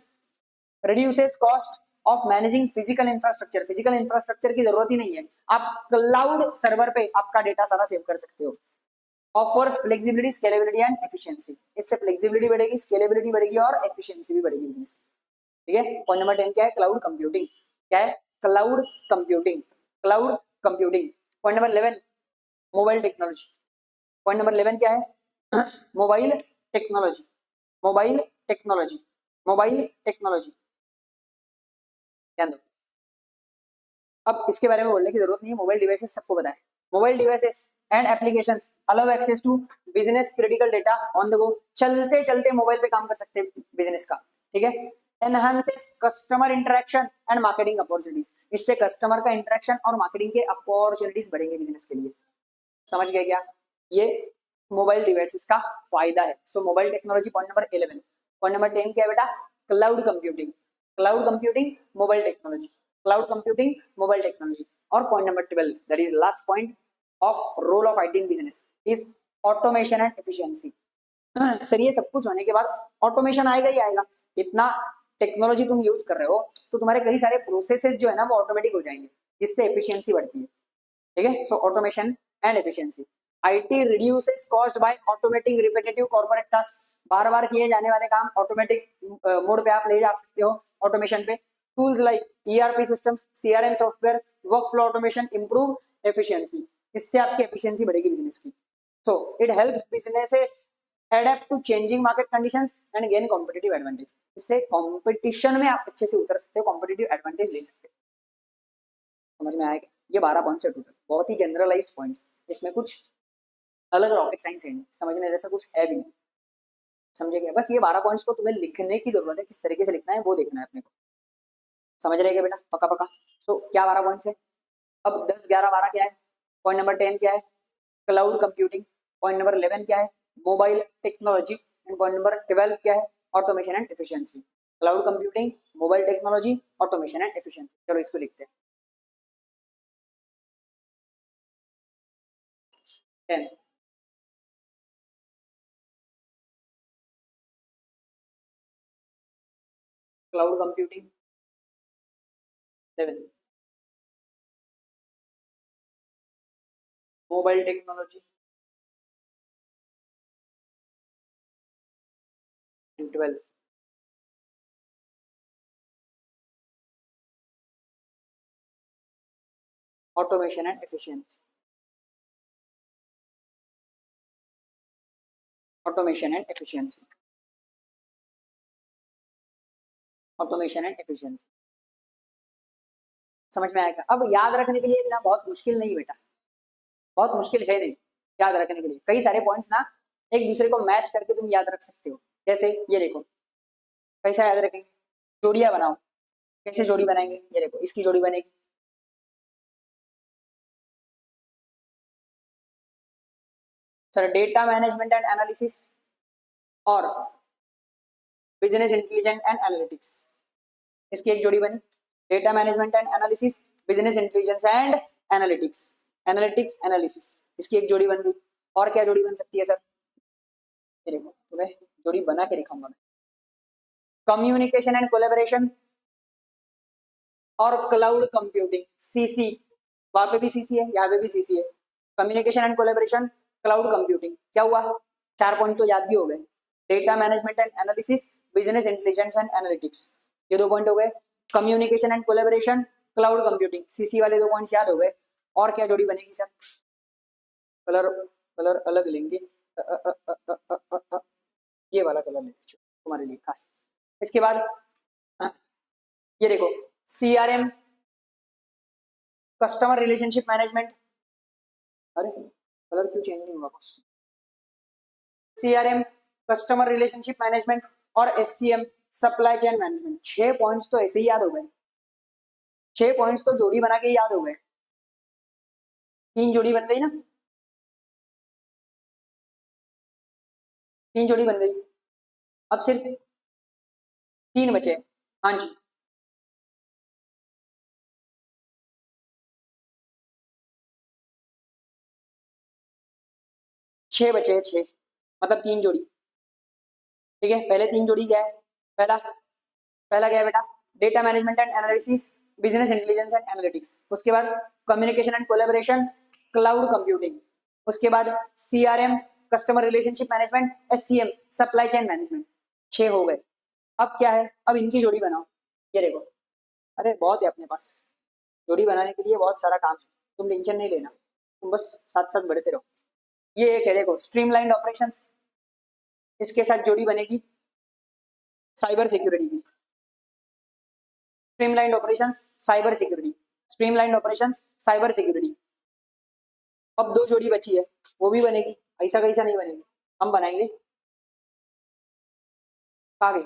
reduces cost of managing physical infrastructure. Physical infrastructure की जरूरत ही नहीं है, आप क्लाउड सर्वर पे आपका डेटा सारा सेव कर सकते हो। Offers flexibility, scalability and efficiency. इससे फ्लेक्सिबिलिटी बढ़ेगी, स्केलेबिलिटी बढ़ेगी और एफिशिएंसी भी बढ़ेगी बिजनेस। ठीक है, पॉइंट नंबर 10 क्या है? Cloud computing. क्या है? Cloud computing, cloud computing. Point number 11 mobile technology. Point number 11 क्या है? Mobile technology, mobile technology, mobile technology. ध्यान दो, अब इसके बारे में बोलने की जरूरत नहीं है, मोबाइल डिवाइसेस सबको पता है। Mobile devices and applications allow access to business critical data on the go. चलते चलते मोबाइल पे काम कर सकते हैं बिजनेस का। ठीक है, enhances customer interaction and marketing opportunities. इससे कस्टमर का इंटरेक्शन और मार्केटिंग के अपॉर्चुनिटीज बढ़ेंगे बिजनेस के लिए। समझ गए क्या? ये मोबाइल डिवाइसेस का फायदा है। So mobile technology point number 11। Point number 10 क्या है बेटा? Cloud computing, cloud computing, mobile technology, cloud computing, mobile technology. और point number 12 that is last point of role of IT in business is automation and efficiency. Sir ये सब कुछ होने के बाद ऑटोमेशन आएगा ही आएगा। इतना टेक्नोलॉजी तुम यूज कर रहे हो तो तुम्हारे कई सारे प्रोसेसेस जो है ना वो ऑटोमेटिक हो जाएंगे, जिससे एफिशिएंसी बढ़ती है। ठीक है, so automation and efficiency. IT reduces cost by automating repetitive corporate task. बार बार किए जाने वाले काम ऑटोमेटिक मोड पे आप ले जा सकते हो, ऑटोमेशन पे। Tools like ERP systems, CRM software, work flow automation improve efficiency. इससे आपकी एफिशिएंसी बढ़ेगी बिजनेस की। So it helps businesses adapt to changing market conditions and gain competitive advantage. इससे कॉम्पिटिशन में आप अच्छे से उतर सकते हो, कॉम्पिटिटिव एडवांटेज ले सकते हो। समझ में आएगा? ये 12 पॉइंट्स है टोटल, बहुत ही जनरलाइज्ड पॉइंट्स, इसमें कुछ अलग रॉकेट साइंस है नहीं, समझने जैसा कुछ है भी नहीं। समझे क्या? बस ये 12 पॉइंट्स को तुम्हें लिखने की जरूरत है, किस तरीके से लिखना है वो देखना है अपने को। समझ रहे क्या बेटा? पक्का पक्का। सो क्या 12 पॉइंट्स है? अब 10, 11, 12 क्या है? पॉइंट नंबर 10 क्या है? Cloud computing. पॉइंट नंबर 11 क्या है? Mobile technology. And point number 12 क्या है? Automation and efficiency. Cloud computing, mobile technology, automation and efficiency. चलो इसको लिखते हैं। 10 cloud computing, 11 mobile technology, and 12 automation and efficiency. Automation and efficiency, automation and efficiency. समझ में आएगा? अब याद रखने के लिए ना बहुत मुश्किल नहीं बेटा, बहुत मुश्किल है नहीं याद रखने के लिए। कई सारे पॉइंट्स ना एक दूसरे को मैच करके तुम याद रख सकते हो। जैसे ये देखो, कैसा याद रखेंगे? जोड़ियां बनाओ। कैसे जोड़ी बनाएंगे? ये देखो, इसकी जोड़ी बनेगी। Sir data management and analysis और बिजनेस इंटेलिजेंस एंड एनालिटिक्स, इसकी एक जोड़ी बनी। Data management and analysis, business intelligence and analytics, analytics analysis, इसकी एक जोड़ी बन गई। और क्या जोड़ी बन सकती है सर? ये देखो, तुम्हें जोड़ी बना के दिखाऊंगा मैं। कम्युनिकेशन एंड कोलेबोरेशन और क्लाउड कंप्यूटिंग, सीसी। वहां पे भी सीसी है, यहाँ पे भी सीसी है। Communication and collaboration, cloud computing. क्या हुआ? 4 पॉइंट तो याद भी हो गए। Data management and analysis, business intelligence and analytics, ये 2 पॉइंट हो गए। Communication and collaboration, cloud computing, CC वाले 2 पॉइंट्स याद हो गए। और क्या जोड़ी बनेगी सर? कलर, कलर अलग लेंगे। अ, अ, अ, अ, अ, अ, अ, अ, ये वाला कलर लेते तुम्हारे लिए खास। इसके बाद ये देखो, सीआरएम, कस्टमर रिलेशनशिप मैनेजमेंट। अरे कलर क्यों चेंज नहीं हुआ boss? CRM customer relationship management और SCM supply chain management. 6 points तो ऐसे ही याद हो गए, 6 पॉइंट्स तो जोड़ी बना के याद हो गए। 3 जोड़ी बन गई ना, 3 जोड़ी बन गई। अब सिर्फ 3 बचे। हाँ जी, 6 बचे, 6 मतलब 3 जोड़ी। ठीक है, पहले 3 जोड़ी क्या है? पहला पहला क्या है बेटा? Data management and analysis, business intelligence and analytics. उसके बाद communication and collaboration, cloud computing. उसके बाद CRM customer relationship management, SCM supply chain management. 6 हो गए। अब क्या है? अब इनकी जोड़ी बनाओ। ये देखो, अरे बहुत है अपने पास, जोड़ी बनाने के लिए बहुत सारा काम है, तुम टेंशन नहीं लेना, तुम बस साथ साथ बढ़ते रहो। ये एक है, देखो स्ट्रीमलाइंड ऑपरेशंस, इसके साथ जोड़ी बनेगी साइबर सिक्योरिटी की। Streamlined operations cyber security, streamlined operations cyber security. अब 2 जोड़ी बची है, वो भी बनेगी। ऐसा कैसा नहीं बनेगी, हम बनाएंगे। आगे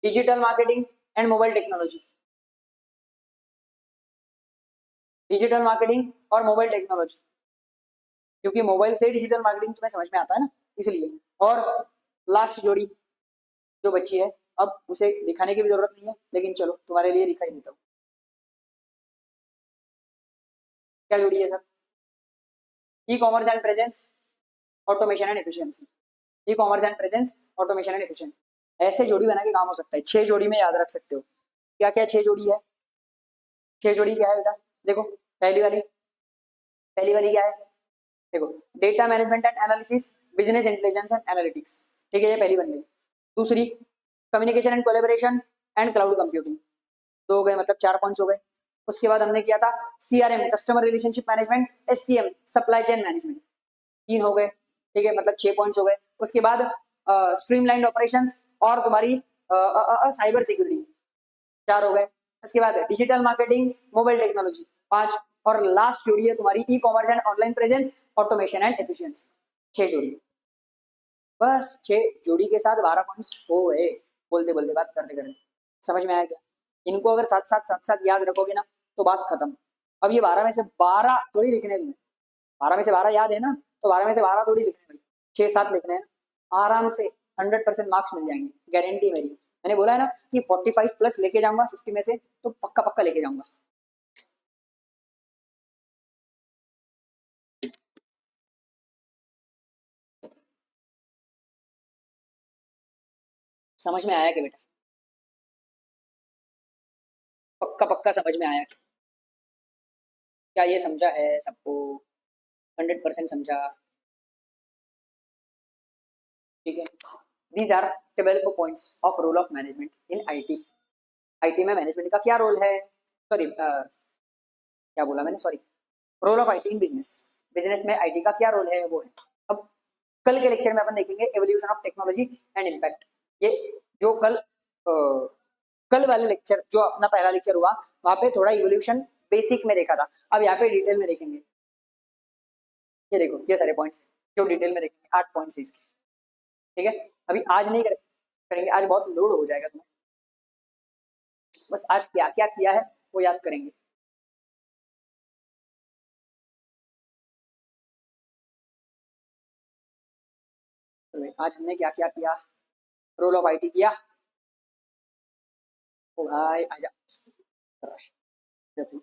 digital marketing and mobile technology, digital marketing और मोबाइल टेक्नोलॉजी, क्योंकि मोबाइल से डिजिटल मार्केटिंग तुम्हें समझ में आता है ना, इसलिए। और लास्ट जोड़ी जो बची है, अब उसे दिखाने की भी जरूरत नहीं है, लेकिन चलो तुम्हारे लिए दिखाई देता हूँ। क्या जोड़ी है sir? E commerce and presence, automation and efficiency. E commerce and presence, automation and efficiency. ऐसे जोड़ी बना के काम हो सकता है। 6 जोड़ी में याद रख सकते हो। क्या क्या 6 जोड़ी है? 6 जोड़ी क्या है बेटा? देखो, पहली वाली क्या है? देखो, data management and analysis, business intelligence and analytics. ठीक है, ये पहली बन गई। दूसरी communication and collaboration and cloud computing. 2 हो गए, मतलब 4 पॉइंट्स हो गए। उसके बाद हमने किया था CRM customer relationship management, SCM supply chain management. 3 हो गए। ठीक है, मतलब 6 पॉइंट्स हो गए। उसके बाद स्ट्रीमलाइंड ऑपरेशंस और तुम्हारी साइबर सिक्योरिटी, 4 हो गए। उसके बाद डिजिटल मार्केटिंग, मोबाइल टेक्नोलॉजी, 5। और लास्ट जोड़ी है तुम्हारी ई commerce and online presence, automation and efficiency. 6 जोड़ी। बस 6 जोड़ी के साथ 12 पॉइंट्स हो गए। बोलते बोलते, बात करते करते। समझ में आया क्या? इनको अगर साथ साथ याद रखोगे ना, तो बात खत्म। अब ये 12 में से 12 थोड़ी लिखने हैं तुम्हें, 12 में से 12 याद है ना, तो 12 में से 12 थोड़ी लिखने हैं भाई, 6-7 लिखने हैं। आराम से 100% मार्क्स मिल जाएंगे, गारंटी मेरी। मैंने बोला है ना कि 45 प्लस लेके जाऊंगा 50 में से, तो पक्का पक्का लेके जाऊंगा। समझ में आया क्या बेटा? पक्का पक्का समझ में आया? क्या ये समझा है सबको? 100% समझा? ठीक है। These are 12 points of role of management in IT। IT में मैनेजमेंट का क्या रोल है? सॉरी, क्या बोला मैंने, sorry. Role of IT in business, business में IT का क्या रोल है, वो है। अब कल के लेक्चर में अपन देखेंगे evolution of technology and impact. ये जो कल वाले लेक्चर, जो अपना पहला लेक्चर हुआ, वहां पे थोड़ा इवोल्यूशन बेसिक में देखा था। अब यहाँ पे डिटेल में देखेंगे। ये देखो, ये सारे पॉइंट्स जो डिटेल में देखेंगे, 8 पॉइंट्स इसके। ठीक है, अभी आज नहीं करेंगे, आज बहुत लोड हो जाएगा तुम्हें। बस आज क्या क्या किया है वो याद करेंगे। तो आज हमने क्या क्या किया? रोल ऑफ IT किया। ओ भाई आजा, देखो,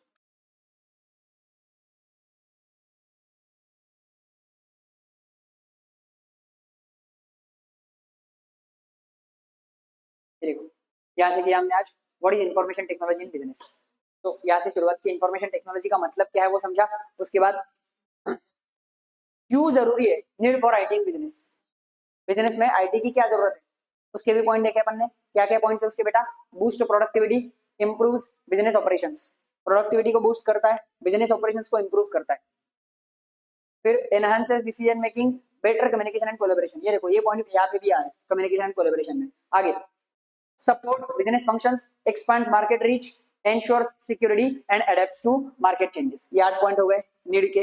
यहाँ से किया हमने आज what is information technology in business. तो यहाँ से शुरुआत की, इंफॉर्मेशन टेक्नोलॉजी का मतलब क्या है वो समझा। उसके बाद क्यों जरूरी है, need for IT in business, business में IT की क्या जरूरत है, उसके भी पॉइंट देखे अपन ने। क्या क्या पॉइंट्स है उसके बेटा? Boost productivity, improves business operations, productivity को बूस्ट करता है, बिजनेस ऑपरेशंस को इंप्रूव करता है। फिर enhances decision making, better communication and collaboration. ये देखो, ये पॉइंट यहाँ पे भी आया, कम्युनिकेशन एंड कोलैबोरेशन में। आगे supports business functions, expands market reach, ensures security and adapts to market changes। ये 8 पॉइंट हो गए नीड के,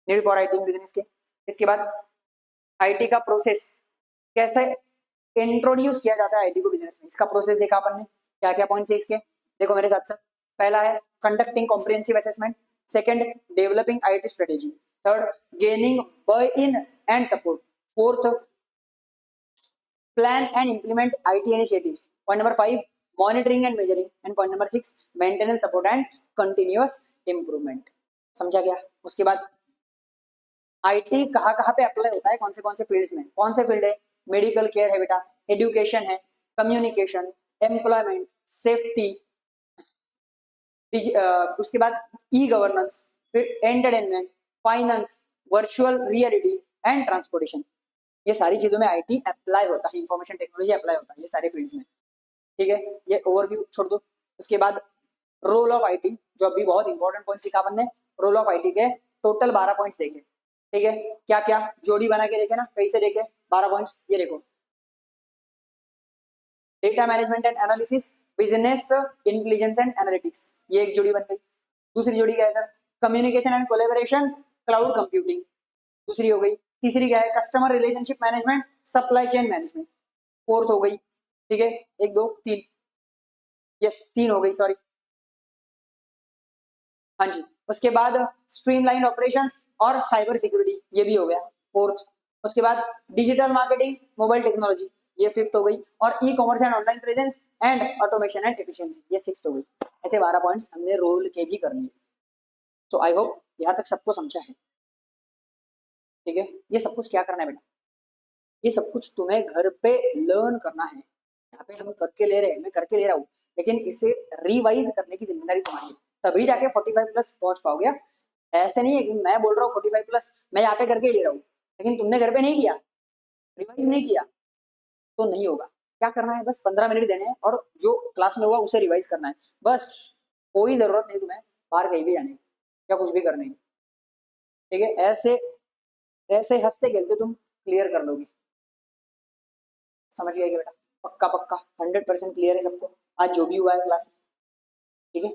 नीड फॉर IT बिजनेस के। इसके बाद IT का प्रोसेस कैसे इंट्रोड्यूस किया जाता है आईटी को बिजनेस में, इसका प्रोसेस देखा अपन ने, क्या क्या पॉइंट्स है इसके, देखो मेरे साथ साथ। पहला है conducting comprehensive assessment, second developing IT strategy, third gaining buy in and support, fourth plan and implement IT initiatives. Point number 5, monitoring and measuring. And point number 6, maintenance support and continuous improvement. समझा गया? उसके बाद IT कहाँ कहाँ पे apply होता है, कौन से फील्ड्स में, कौन से फील्ड है, मेडिकल केयर है बेटा, एजुकेशन है, कम्युनिकेशन, एम्प्लॉयमेंट, सेफ्टी, उसके बाद ई गवर्नेंस, फिर entertainment, finance, virtual reality and transportation. ये सारी चीजों में आईटी अप्लाई होता है, इंफॉर्मेशन टेक्नोलॉजी अप्लाई होता है ये सारे फील्ड्स में। ठीक है, ये ओवरव्यू छोड़ दो। उसके बाद रोल ऑफ आईटी, जो अभी बहुत इंपॉर्टेंट पॉइंट सीखा अपन ने, रोल ऑफ आईटी के टोटल 12 पॉइंट्स देखे। ठीक है, क्या क्या जोड़ी बना के देखे ना, कैसे देखे 12 पॉइंट्स, ये देखो, data management and analysis, business intelligence and analytics, ये एक जोड़ी बन गई। दूसरी जोड़ी क्या है sir, communication and collaboration, cloud computing, दूसरी हो गई। तीसरी क्या है, customer relationship management, supply chain management, fourth हो गई। ठीक है, एक दो तीन, यस तीन हो गई, सॉरी, हाँ जी। उसके बाद स्ट्रीमलाइन ऑपरेशंस और साइबर सिक्योरिटी, ये भी हो गया फोर्थ। उसके बाद डिजिटल मार्केटिंग, मोबाइल टेक्नोलॉजी, ये फिफ्थ हो गई। और ई commerce and online presence and automation and efficiency, ये सिक्स्थ हो गई। ऐसे 12 पॉइंट्स हमने रोल के भी कर लिए। सो आई होप यहाँ तक सबको समझा है। ठीक है, ये सब कुछ क्या करना है बेटा, ये सब कुछ तुम्हें घर पे लर्न करना है। यहाँ पे हम करके ले रहे हैं, मैं करके ले रहा हूँ, लेकिन इसे रिवाइज करने की जिम्मेदारी तुम्हारी है, तभी जाके 45 प्लस पहुंच पाओगे। ऐसे नहीं है कि मैं बोल रहा हूँ 45 प्लस, मैं यहाँ पे करके ले रहा हूँ, लेकिन तुमने घर पे नहीं किया, रिवाइज नहीं किया, तो नहीं होगा। क्या करना है, बस 15 मिनट देने हैं और जो क्लास में हुआ उसे रिवाइज करना है बस। कोई जरूरत नहीं तुम्हें बाहर कहीं भी जाने की या कुछ भी करने की। ठीक है, ऐसे ऐसे हंसते खेलते तुम क्लियर कर लोगे। समझ गए क्या बेटा, पक्का पक्का 100% क्लियर है सबको आज जो भी हुआ है क्लास में। ठीक है,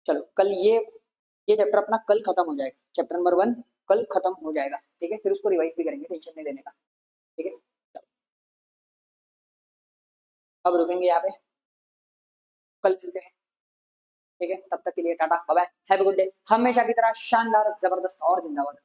चलो कल ये चैप्टर अपना कल खत्म हो जाएगा, चैप्टर नंबर 1 कल खत्म हो जाएगा। ठीक है, फिर उसको रिवाइज भी करेंगे, टेंशन नहीं लेने का। ठीक है, चलो अब रुकेंगे यहाँ पे, कल मिलते हैं। ठीक है, तब तक के लिए टाटा bye bye, have a good day. हमेशा की तरह शानदार, जबरदस्त और जिंदाबाद।